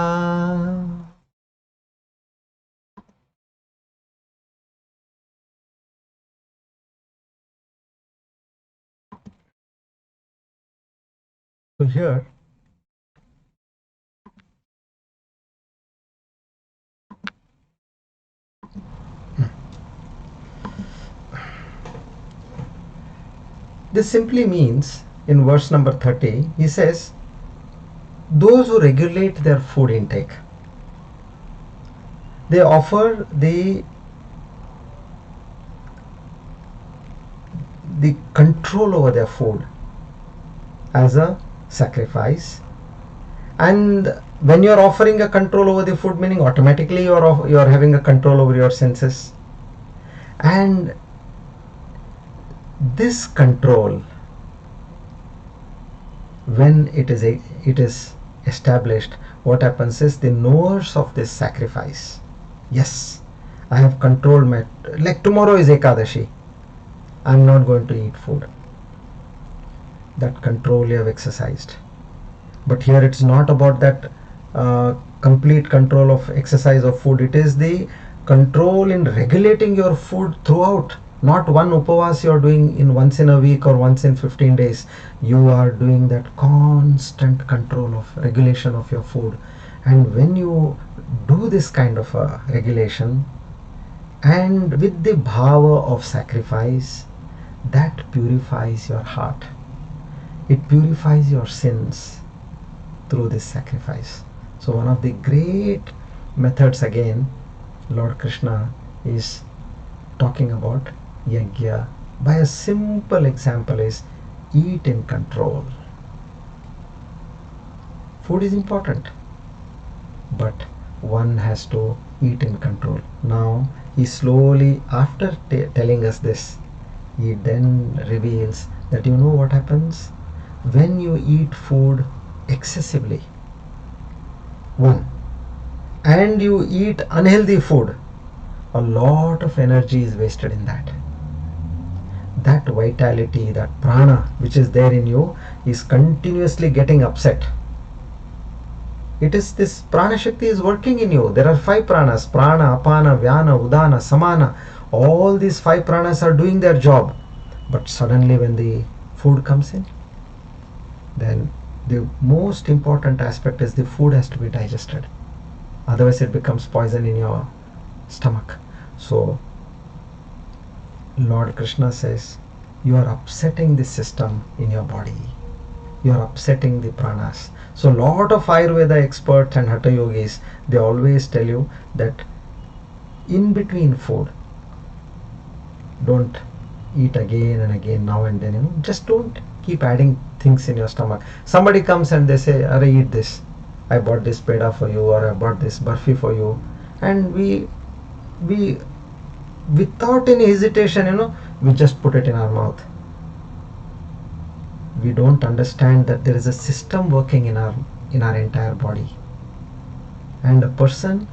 So here this simply means, in verse number 30, he says, those who regulate their food intake, they offer the control over their food as a sacrifice. And when you are offering a control over the food, meaning automatically you are having a control over your senses. And this control, when it is established, what happens is the knowers of this sacrifice, yes, I have controlled my, like tomorrow is Ekadashi, I am not going to eat food. That control you have exercised. But here it's not about that complete control of exercise of food. It is the control in regulating your food throughout. Not one upavas you are doing in once in a week or once in 15 days. You are doing that constant control of regulation of your food. And when you do this kind of a regulation, and with the bhava of sacrifice, that purifies your heart. It purifies your sins through this sacrifice. So one of the great methods, again, Lord Krishna is talking about Yagna by a simple example, is eat in control. Food is important, but one has to eat in control. Now he slowly, after telling us this, he then reveals that you know what happens when you eat food excessively, one, and you eat unhealthy food, a lot of energy is wasted in that. That vitality, that prana which is there in you is continuously getting upset. It is this prana shakti is working in you. There are 5 pranas: prana, apana, vyana, udana, samana. All these 5 pranas are doing their job. But suddenly when the food comes in, then the most important aspect is the food has to be digested. Otherwise it becomes poison in your stomach. So Lord Krishna says, you are upsetting the system in your body. You are upsetting the pranas. So lot of Ayurveda experts and Hatha yogis, they always tell you that in between food, don't eat again and again, now and then, just don't keep adding things in your stomach. Somebody comes and they say, "Arey, eat this. I bought this peda for you, or I bought this barfi for you," and we without any hesitation, we just put it in our mouth. We don't understand that there is a system working in our entire body, and a person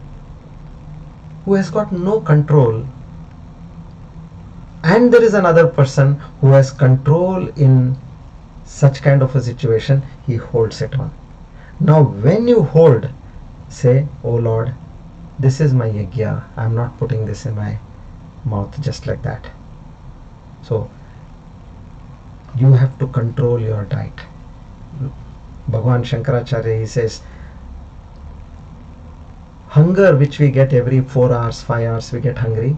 who has got no control, and there is another person who has control in such kind of a situation, he holds it on. Now when you hold, say, "Oh Lord, this is my yagya, I am not putting this in my mouth just like that." So you have to control your diet. Bhagavan Shankaracharya, he says, Hunger which we get every 4 hours, 5 hours we get hungry.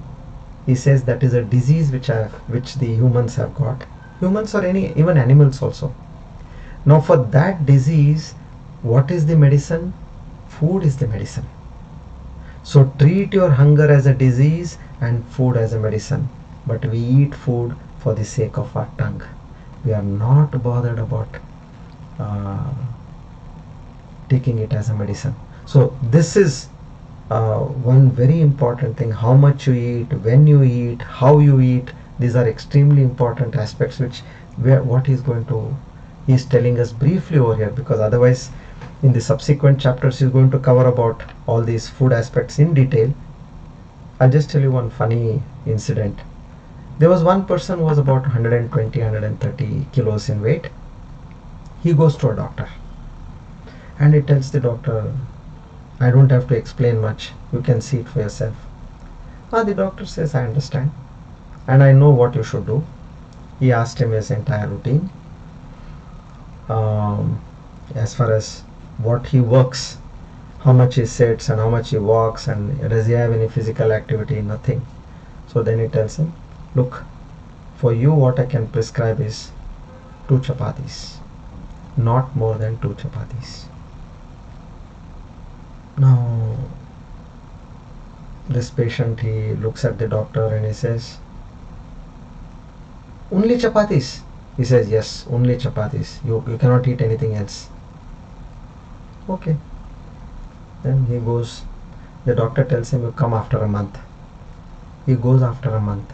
He says that is a disease which the humans have got. Humans or even animals also. Now for that disease, what is the medicine? Food is the medicine. So treat your hunger as a disease and food as a medicine. But we eat food for the sake of our tongue. We are not bothered about taking it as a medicine. So this is one very important thing. How much you eat, when you eat, how you eat. These are extremely important aspects which he is telling us briefly over here, because otherwise in the subsequent chapters he is going to cover about all these food aspects in detail. I'll just tell you one funny incident. There was one person who was about 120, 130 kilos in weight. He goes to a doctor and he tells the doctor, I don't have to explain much, you can see it for yourself. The doctor says, I understand and I know what you should do. He asked him his entire routine, as far as what he works, how much he sits and how much he walks, and does he have any physical activity? Nothing. So then he tells him, look, for you what I can prescribe is 2 chapatis, not more than 2 chapatis. Now this patient, he looks at the doctor and he says, only chapatis? He says, yes, only chapatis. You cannot eat anything else. Okay. Then he goes. The doctor tells him, you come after a month. He goes after a month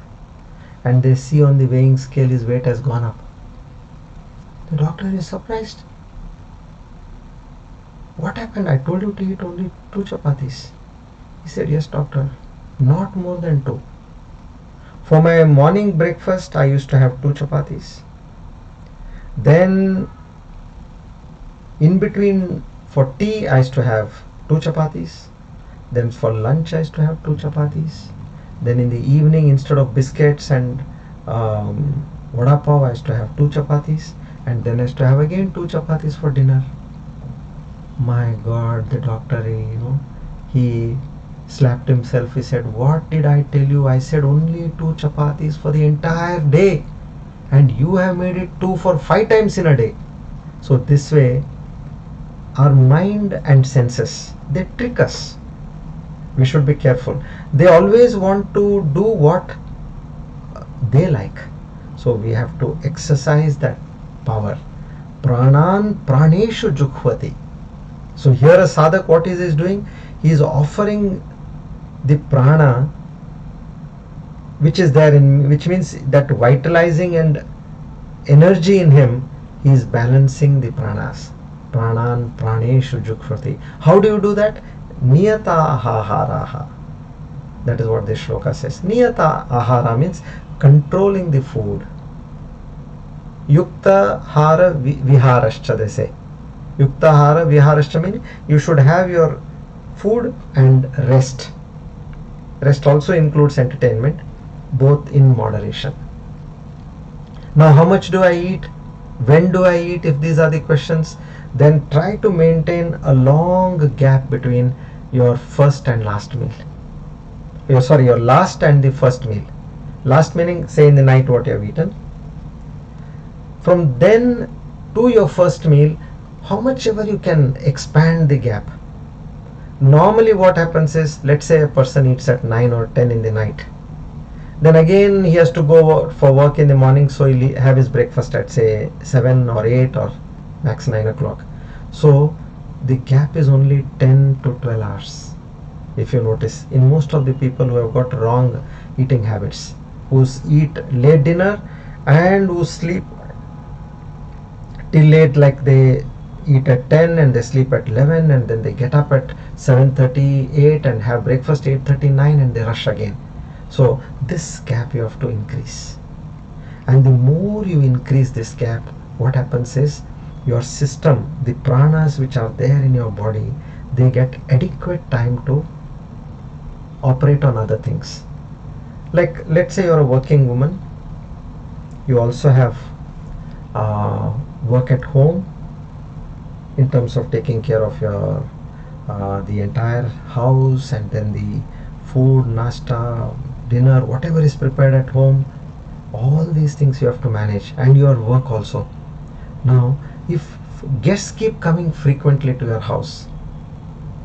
and they see on the weighing scale his weight has gone up. The doctor is surprised. What happened? I told you to eat only 2 chapatis. He said, yes doctor, not more than 2. For my morning breakfast I used to have 2 chapatis. Then in between for tea I used to have 2 chapatis. Then for lunch I used to have 2 chapatis. Then in the evening, instead of biscuits and vada pav, I used to have 2 chapatis. And then I used to have again 2 chapatis for dinner. My God, the doctor, he slapped himself. He said, what did I tell you? I said only 2 chapatis for the entire day. And you have made it 2 for 5 times in a day. So this way, our mind and senses, they trick us. We should be careful. They always want to do what they like. So we have to exercise that power. Pranan praneshu jukhvati. So here a sadhak, what is he doing? He is offering the prana which is there in, which means that vitalizing and energy in him, he is balancing the pranas. Pranan praneshu jukhvati. How do you do that? Niyata aharaha. That is what this shloka says. Niyata ahara means controlling the food. Yukta hara viharascha, they say. Yukta hara viharascha means you should have your food and rest. Rest also includes entertainment, both in moderation. Now how much do I eat? When do I eat? If these are the questions, then try to maintain a long gap between your first and last meal. Your last and the first meal. Last meaning, say in the night what you have eaten. From then to your first meal, how much ever you can expand the gap. Normally what happens is, let's say a person eats at 9 or 10 in the night. Then again he has to go for work in the morning, so he'll have his breakfast at say 7 or 8 or max 9 o'clock. So the gap is only 10 to 12 hours. If you notice, in most of the people who have got wrong eating habits, who eat late dinner and who sleep till late, like they eat at 10 and they sleep at 11 and then they get up at 7:38 and have breakfast 8:39 and they rush again. So this gap you have to increase, and the more you increase this gap, what happens is your system, the pranas which are there in your body, they get adequate time to operate on other things. Like let's say you're a working woman, you also have work at home in terms of taking care of your the entire house, and then the food, nasta, dinner, whatever is prepared at home, all these things you have to manage, and your work also. Now, if guests keep coming frequently to your house,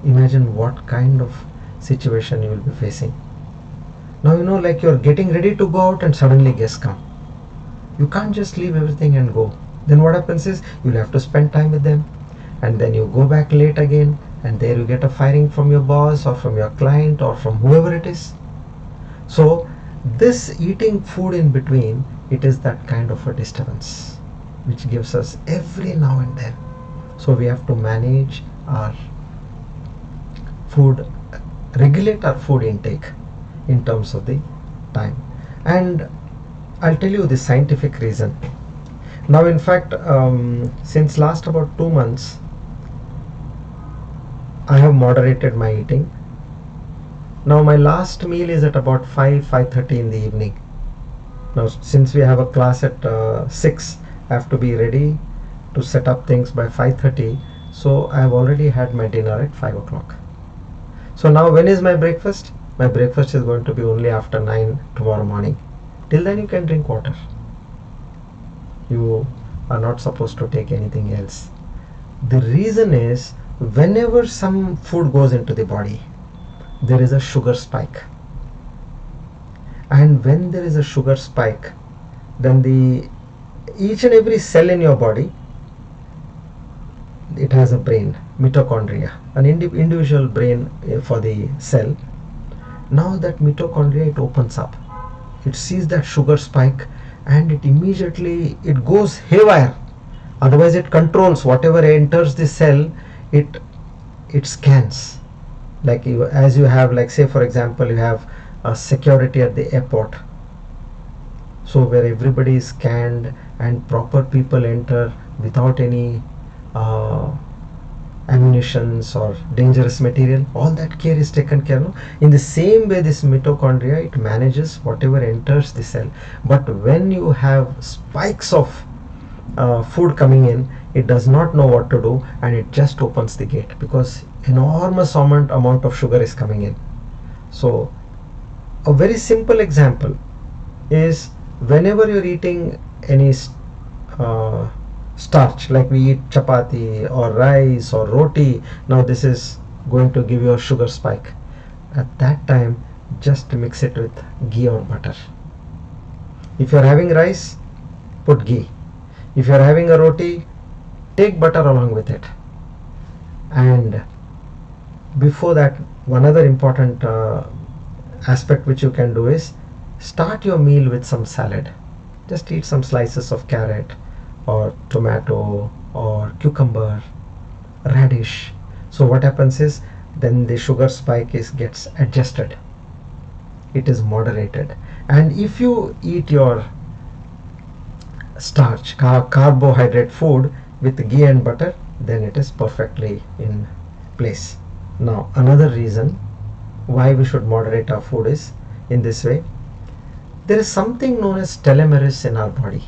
imagine what kind of situation you will be facing. Now, like you're getting ready to go out and suddenly guests come. You can't just leave everything and go. Then what happens is you'll have to spend time with them, and then you go back late again, and there you get a firing from your boss or from your client or from whoever it is. So this eating food in between, it is that kind of a disturbance which gives us every now and then. So we have to manage our food, regulate our food intake in terms of the time. And I'll tell you the scientific reason. Now, in fact, since last about 2 months, I have moderated my eating. Now my last meal is at about 5:30 in the evening. Now, since we have a class at 6, I have to be ready to set up things by 5:30. So I have already had my dinner at 5 o'clock. So now when is my breakfast? My breakfast is going to be only after 9 tomorrow morning. Till then you can drink water. You are not supposed to take anything else. The reason is, whenever some food goes into the body, there is a sugar spike. And when there is a sugar spike, then each and every cell in your body, it has a brain, mitochondria, an individual brain for the cell. Now that mitochondria, it opens up. It sees that sugar spike, and it immediately, it goes haywire. Otherwise it controls whatever enters the cell. It scans. Like as you have, like say for example, you have a security at the airport, so where everybody is scanned and proper people enter without any ammunitions or dangerous material. All that care is taken care of. In the same way, this mitochondria, it manages whatever enters the cell. But when you have spikes of food coming in, it does not know what to do, and it just opens the gate because enormous amount of sugar is coming in. So a very simple example is, whenever you're eating any starch, like we eat chapati or rice or roti, now this is going to give you a sugar spike. At that time, just mix it with ghee or butter. If you're having rice, put ghee. If you're having a roti, take butter along with it. And before that, one other important aspect which you can do is, start your meal with some salad. Just eat some slices of carrot or tomato or cucumber, radish. So what happens is, then the sugar spike gets adjusted. It is moderated. And if you eat your starch, carbohydrate food with ghee and butter, then it is perfectly in place. Now another reason why we should moderate our food is in this way. There is something known as telomeres in our body.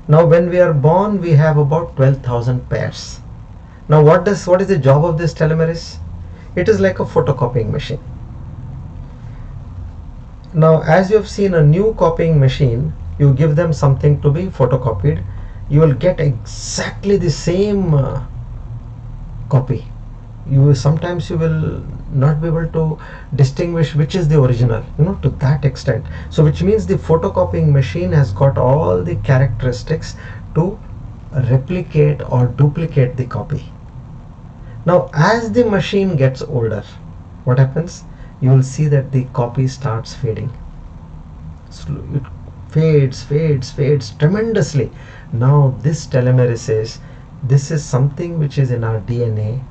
Now when we are born, we have about 12,000 pairs. Now what is the job of this telomeres? It is like a photocopying machine. Now as you have seen a new copying machine, you give them something to be photocopied, you will get exactly the same copy. Sometimes you will not be able to distinguish which is the original, to that extent. So which means the photocopying machine has got all the characteristics to replicate or duplicate the copy. Now as the machine gets older, what happens? You will see that the copy starts fading. It fades tremendously. Now this telomerase is, this is something which is in our DNA,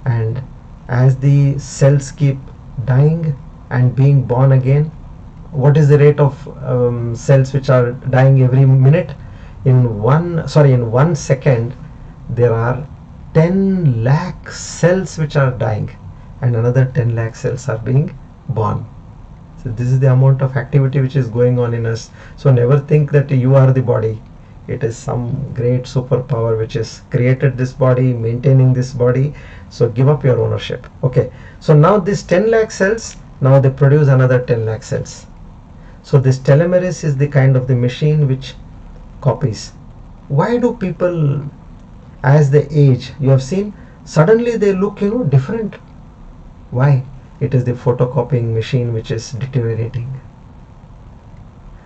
and as the cells keep dying and being born again, what is the rate of cells which are dying every minute? In 1 second there are 10 lakh cells which are dying, and another 10 lakh cells are being born. So this is the amount of activity which is going on in us. So never think that you are the body. It is some great superpower which has created this body, maintaining this body. So give up your ownership. Okay. So now this 10 lakh cells, now they produce another 10 lakh cells. So this telomerase is the kind of the machine which copies. Why do people, as they age, you have seen, suddenly they look, different? Why? It is the photocopying machine which is deteriorating.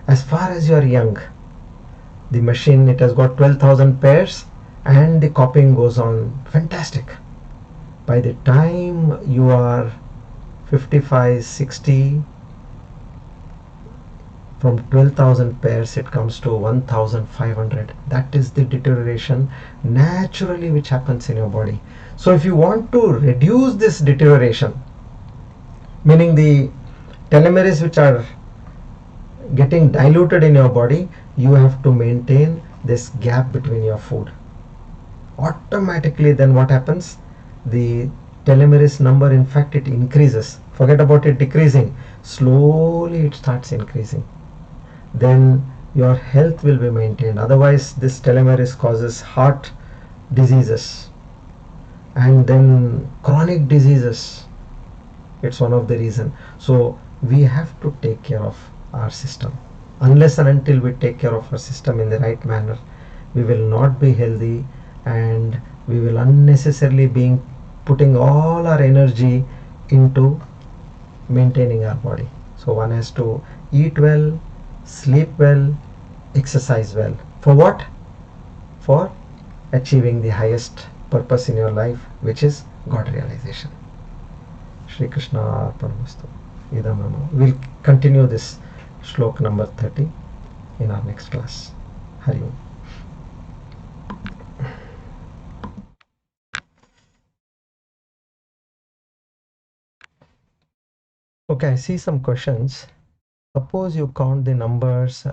As far as you are young, the machine, it has got 12,000 pairs and the copying goes on fantastic. By the time you are 55, 60, from 12,000 pairs it comes to 1,500. That is the deterioration naturally which happens in your body. So if you want to reduce this deterioration, meaning the telomerase which are getting diluted in your body, you have to maintain this gap between your food. Automatically then what happens? The telomerase number, in fact, it increases. Forget about it decreasing. Slowly it starts increasing. Then your health will be maintained. Otherwise this telomerase causes heart diseases and then chronic diseases. It's one of the reasons. So we have to take care of our system. Unless and until we take care of our system in the right manner, we will not be healthy, and we will unnecessarily be putting all our energy into maintaining our body. So one has to eat well, sleep well, exercise well. For what? For achieving the highest purpose in your life, which is God realization. Shri Krishna Arpanamastu. Idam. We'll continue this Shloka number 30 in our next class. Hari Om. Okay, I see some questions. Suppose you count the numbers.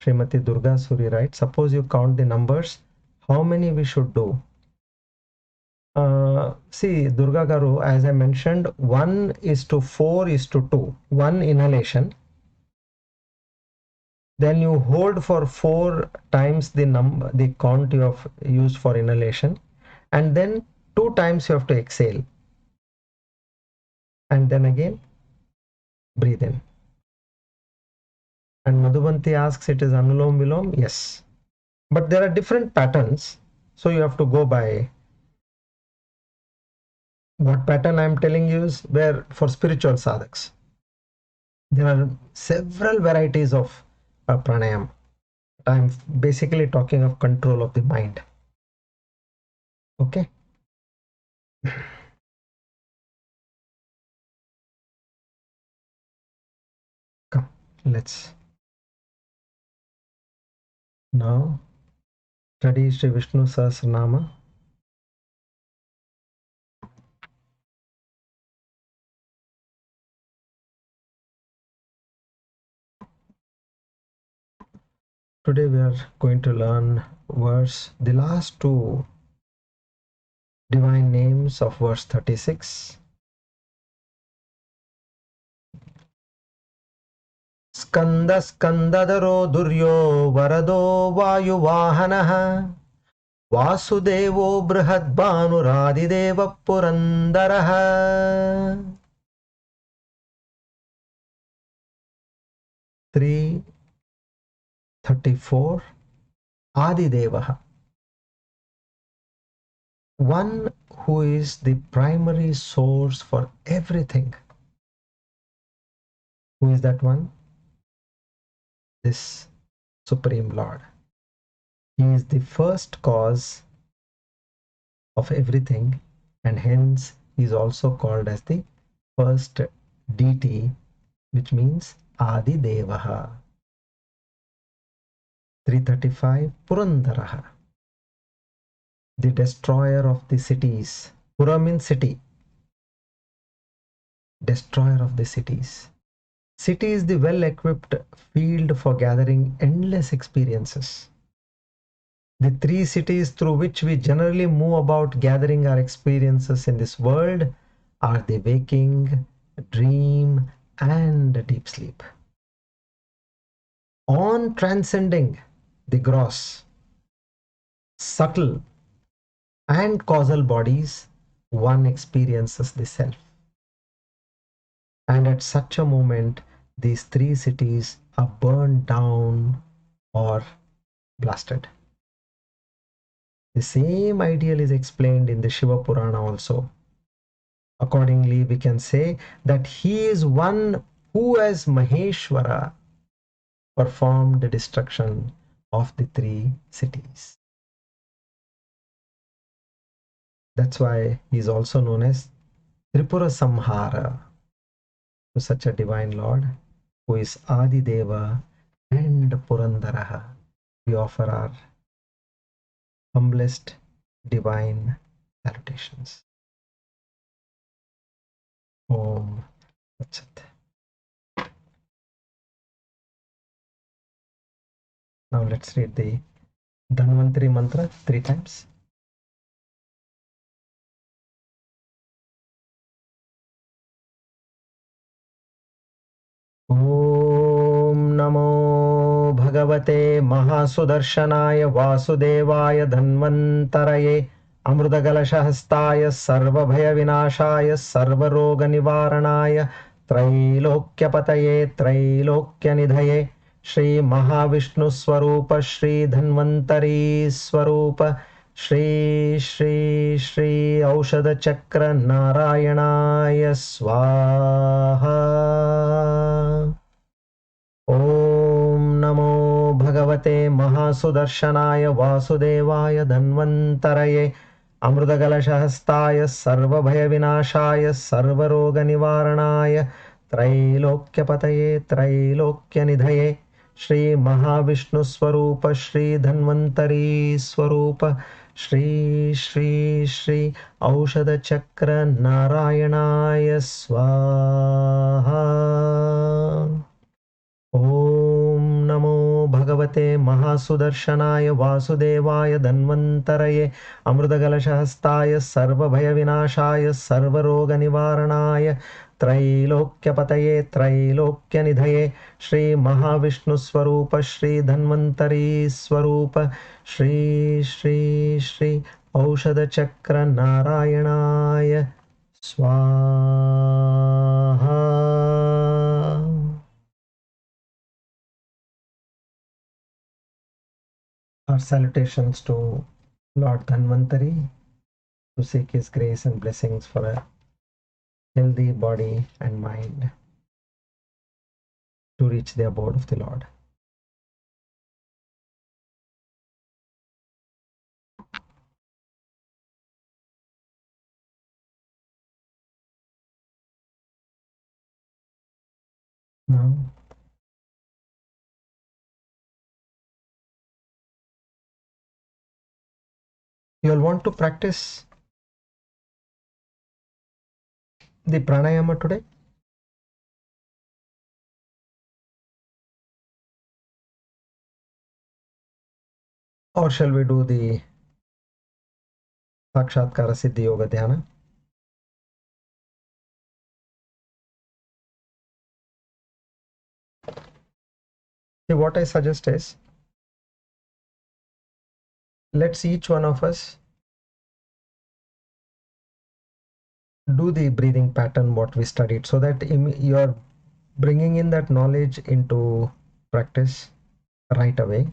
Srimati Durga Suri writes, suppose you count the numbers, how many we should do? See, Durga Garu, as I mentioned, 1:4:2. One inhalation. Then you hold for 4 times the number, the count you have used for inhalation, and then 2 times you have to exhale, and then again breathe in. And Madhubanti asks, it is Anulom Vilom? Yes, but there are different patterns, so you have to go by what pattern I am telling you is where for spiritual sadhaks. There are several varieties of pranayama. I'm basically talking of control of the mind. Okay. Come, let's now study Sri Vishnu Sahasranama. Today we are going to learn the last 2 divine names of verse 36. Skanda Skandadaro Duryo Varado Vayuvahanaha Vasudevo Brihadbanuradidev Purandaraha. 3:34 Adidevaha. One who is the primary source for everything. Who is that one? This Supreme Lord. He is the first cause of everything, and hence he is also called as the first deity, which means Adi Devaha. 3:35 Purandaraha, the destroyer of the cities. Pura means city. Destroyer of the cities. City is the well-equipped field for gathering endless experiences. The 3 cities through which we generally move about gathering our experiences in this world are the waking, dream, and deep sleep. On transcending the gross, subtle, and causal bodies, one experiences the self. And at such a moment, these three cities are burned down or blasted. The same ideal is explained in the Shiva Purana also. Accordingly, we can say that he is one who, as Maheshwara, performed the destruction of the three cities. That's why he is also known as Tripura Samhara, to such a divine Lord who is Adi Deva and Purandaraha. We offer our humblest divine salutations. Om Tat Sat. Now let's read the Dhanvantari mantra 3 times. ॐ नमो भगवते महासुदर्शनाय वासुदेवाय धन्वन्तरये अमृतकलशहस्ताय सर्वभयविनाशाय सर्वरोगनिवारणाय त्रैलोक्यपतये त्रैलोक्यनिधये श्रीमहाविष्णुस्वरूप श्रीधन्वन्तरी स्वरूप श्री श्री श्री औषधचक्र नारायणाय स्वाहा। ॐ नमो भगवते महासुदर्शनाय वासुदेवाय धन्वन्तरये अमृतकलशहस्ताय सर्वभयविनाशाय सर्वरोगनिवारणाय त्रैलोक्यपतये त्रैलोक्यनिधये श्रीमहाविष्णुस्वरूप श्रीधन्वन्तरी स्वरूप श्री श्री श्री औषधचक्र नारायणाय स्वाहा। ॐ नमो भगवते महासुदर्शनाय वासुदेवाय धन्वन्तरये अमृतकलशहस्ताय सर्वभयविनाशाय सर्वरोगनिवारणाय त्रैलोक्यपतये त्रैलोक्यनिधये श्रीमहाविष्णुस्वरूप श्रीधन्वन्तरी स्वरूप श्री श्री श्री औषधचक्र नारायणाय स्वाहा। Our salutations to Lord Dhanvantari, to seek his grace and blessings for a healthy body and mind to reach the abode of the Lord. Now, you all want to practice the pranayama today? Or shall we do the Sakshatkara Siddhi Yoga Dhyana? See, what I suggest is, let's each one of us do the breathing pattern what we studied, so that you're bringing in that knowledge into practice right away.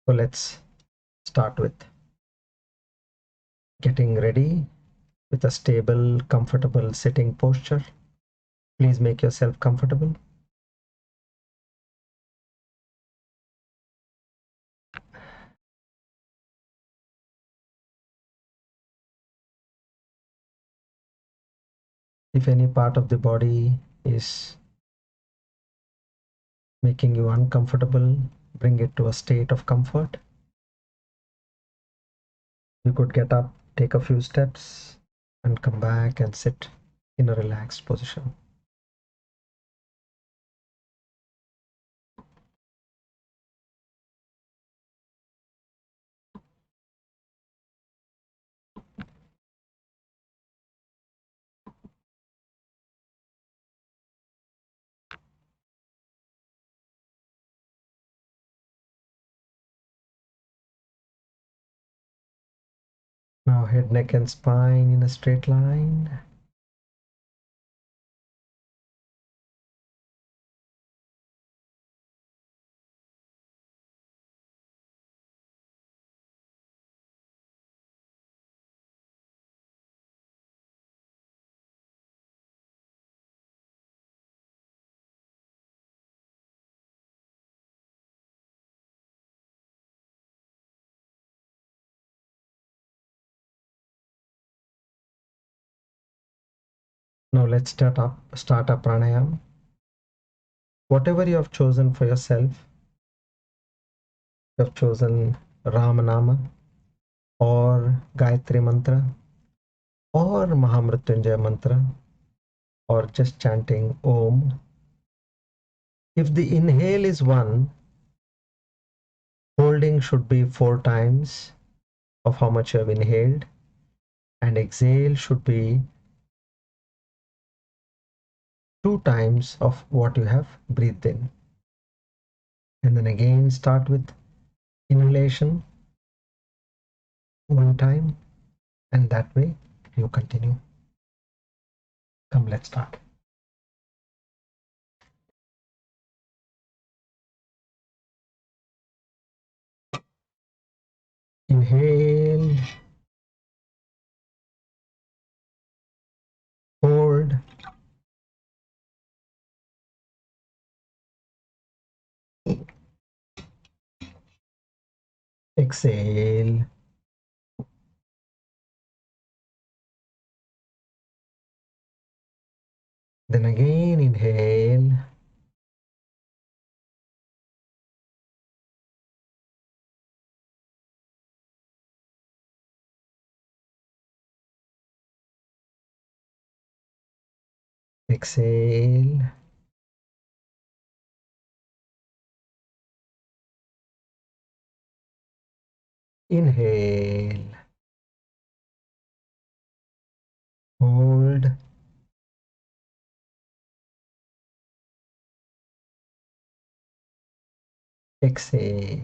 So let's start with getting ready with a stable, comfortable sitting posture. Please make yourself comfortable. If any part of the body is making you uncomfortable, bring it to a state of comfort. You could get up, take a few steps, and come back and sit in a relaxed position. Now head, neck and spine in a straight line. Now let's start a pranayama. Whatever you have chosen for yourself, you have chosen Ramanama or Gayatri Mantra or Mahamrityunjaya Mantra or just chanting Om. If the inhale is 1, holding should be 4 times of how much you have inhaled, and exhale should be 2 times of what you have breathed in. And then again start with inhalation 1 time, and that way you continue. Come, let's start. Inhale, hold, exhale, then again inhale, exhale, inhale, hold, exhale.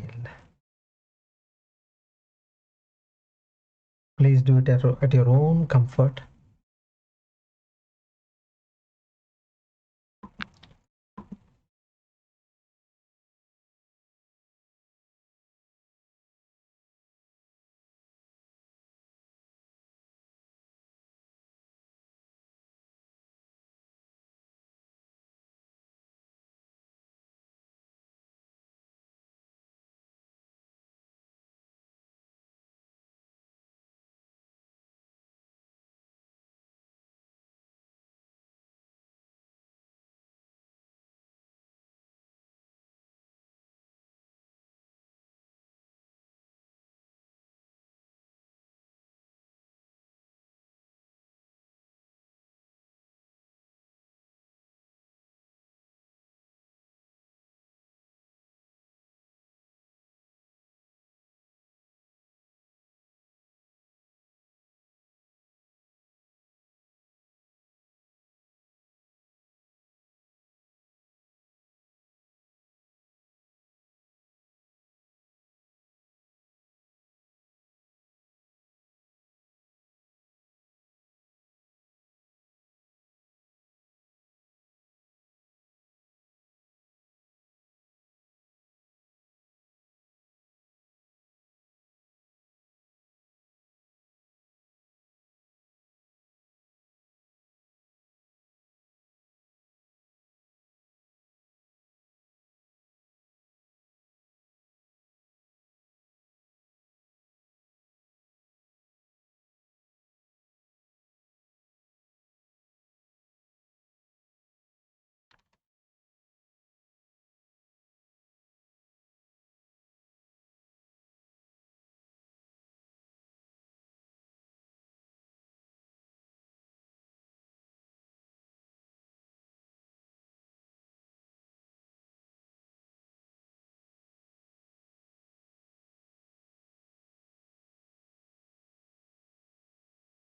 Please do it at your own comfort.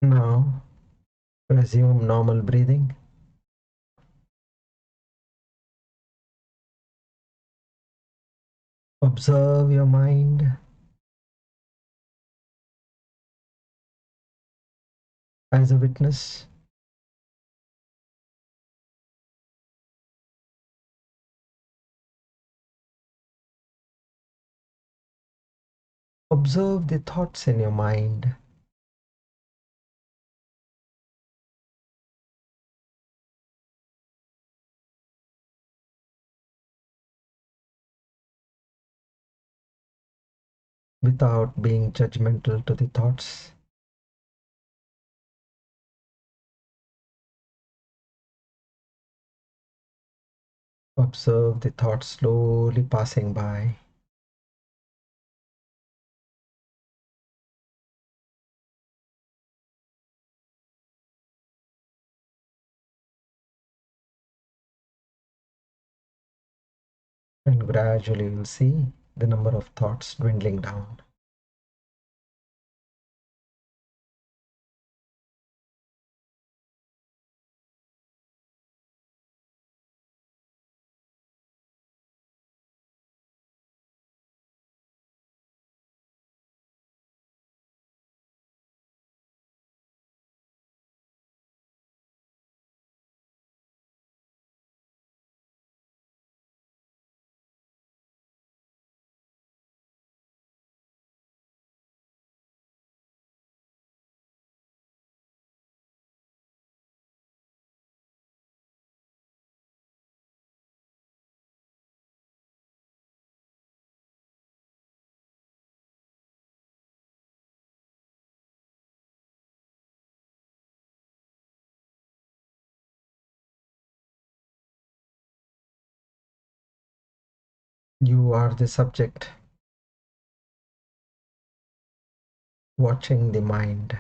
Now resume normal breathing. Observe your mind. as a witness. Observe the thoughts in your mind without being judgmental to the thoughts. Observe the thoughts slowly passing by. And gradually you'll see the number of thoughts dwindling down. You are the subject watching the mind.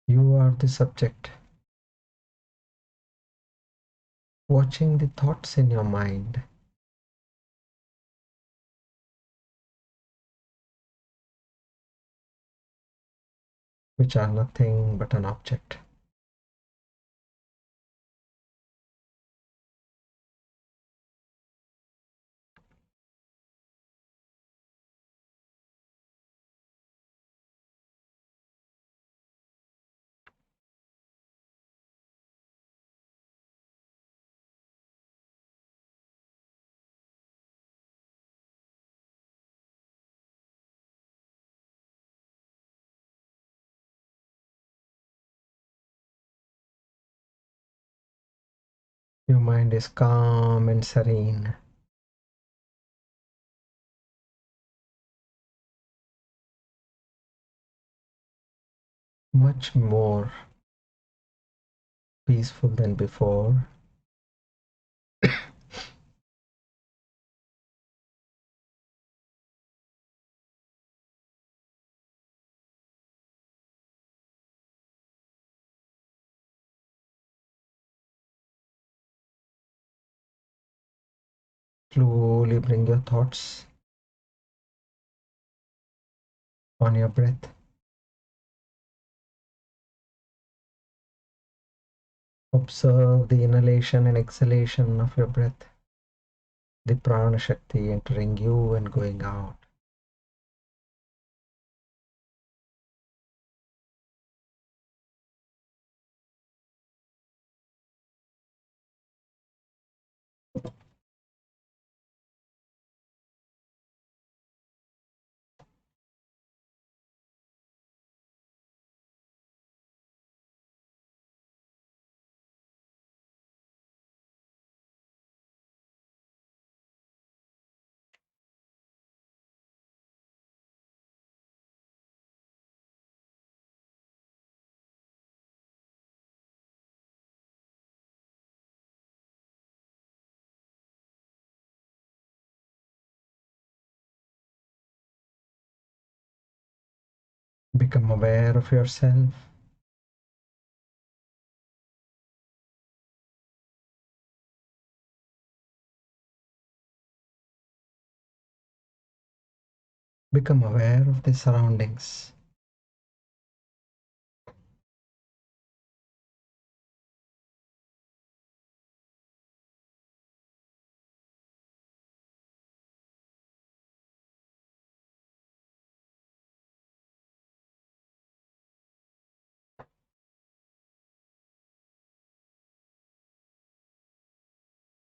You are the subject watching the thoughts in your mind, which are nothing but an object. Your mind is calm and serene, much more peaceful than before. Slowly bring your thoughts on your breath. Observe the inhalation and exhalation of your breath, the prana shakti entering you and going out. Become aware of yourself. Become aware of the surroundings.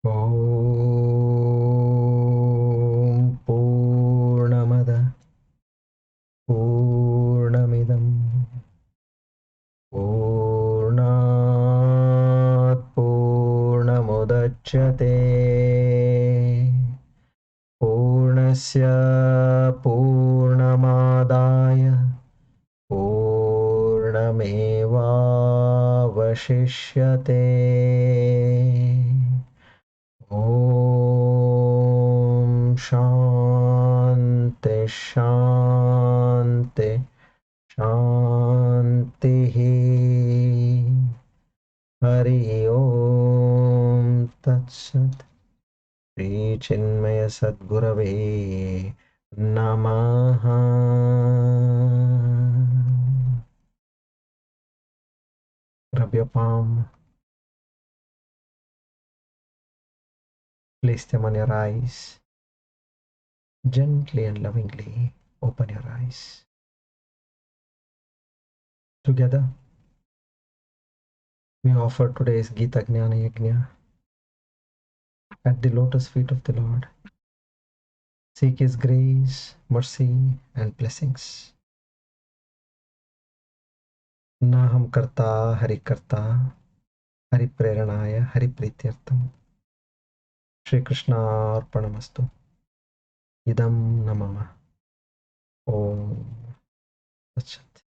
Om Purnamada Purnamidam Purnat Purnamudachyate Purnasya Purnamadaya Purnamevavashishyate. Om Shanti Shanti Shanti. Hari Om Tat Sat. Shri Chinmaya Sadgurave Namaha. Rub your palm, place them on your eyes. Gently and lovingly open your eyes. Together, we offer today's Gita Jnana Yagna at the lotus feet of the Lord. Seek His grace, mercy, and blessings. Naham karta hari karta hari preranaya hari prityartam. Shri Krishna arpanamastu. Idam namama. Om Tat Sat.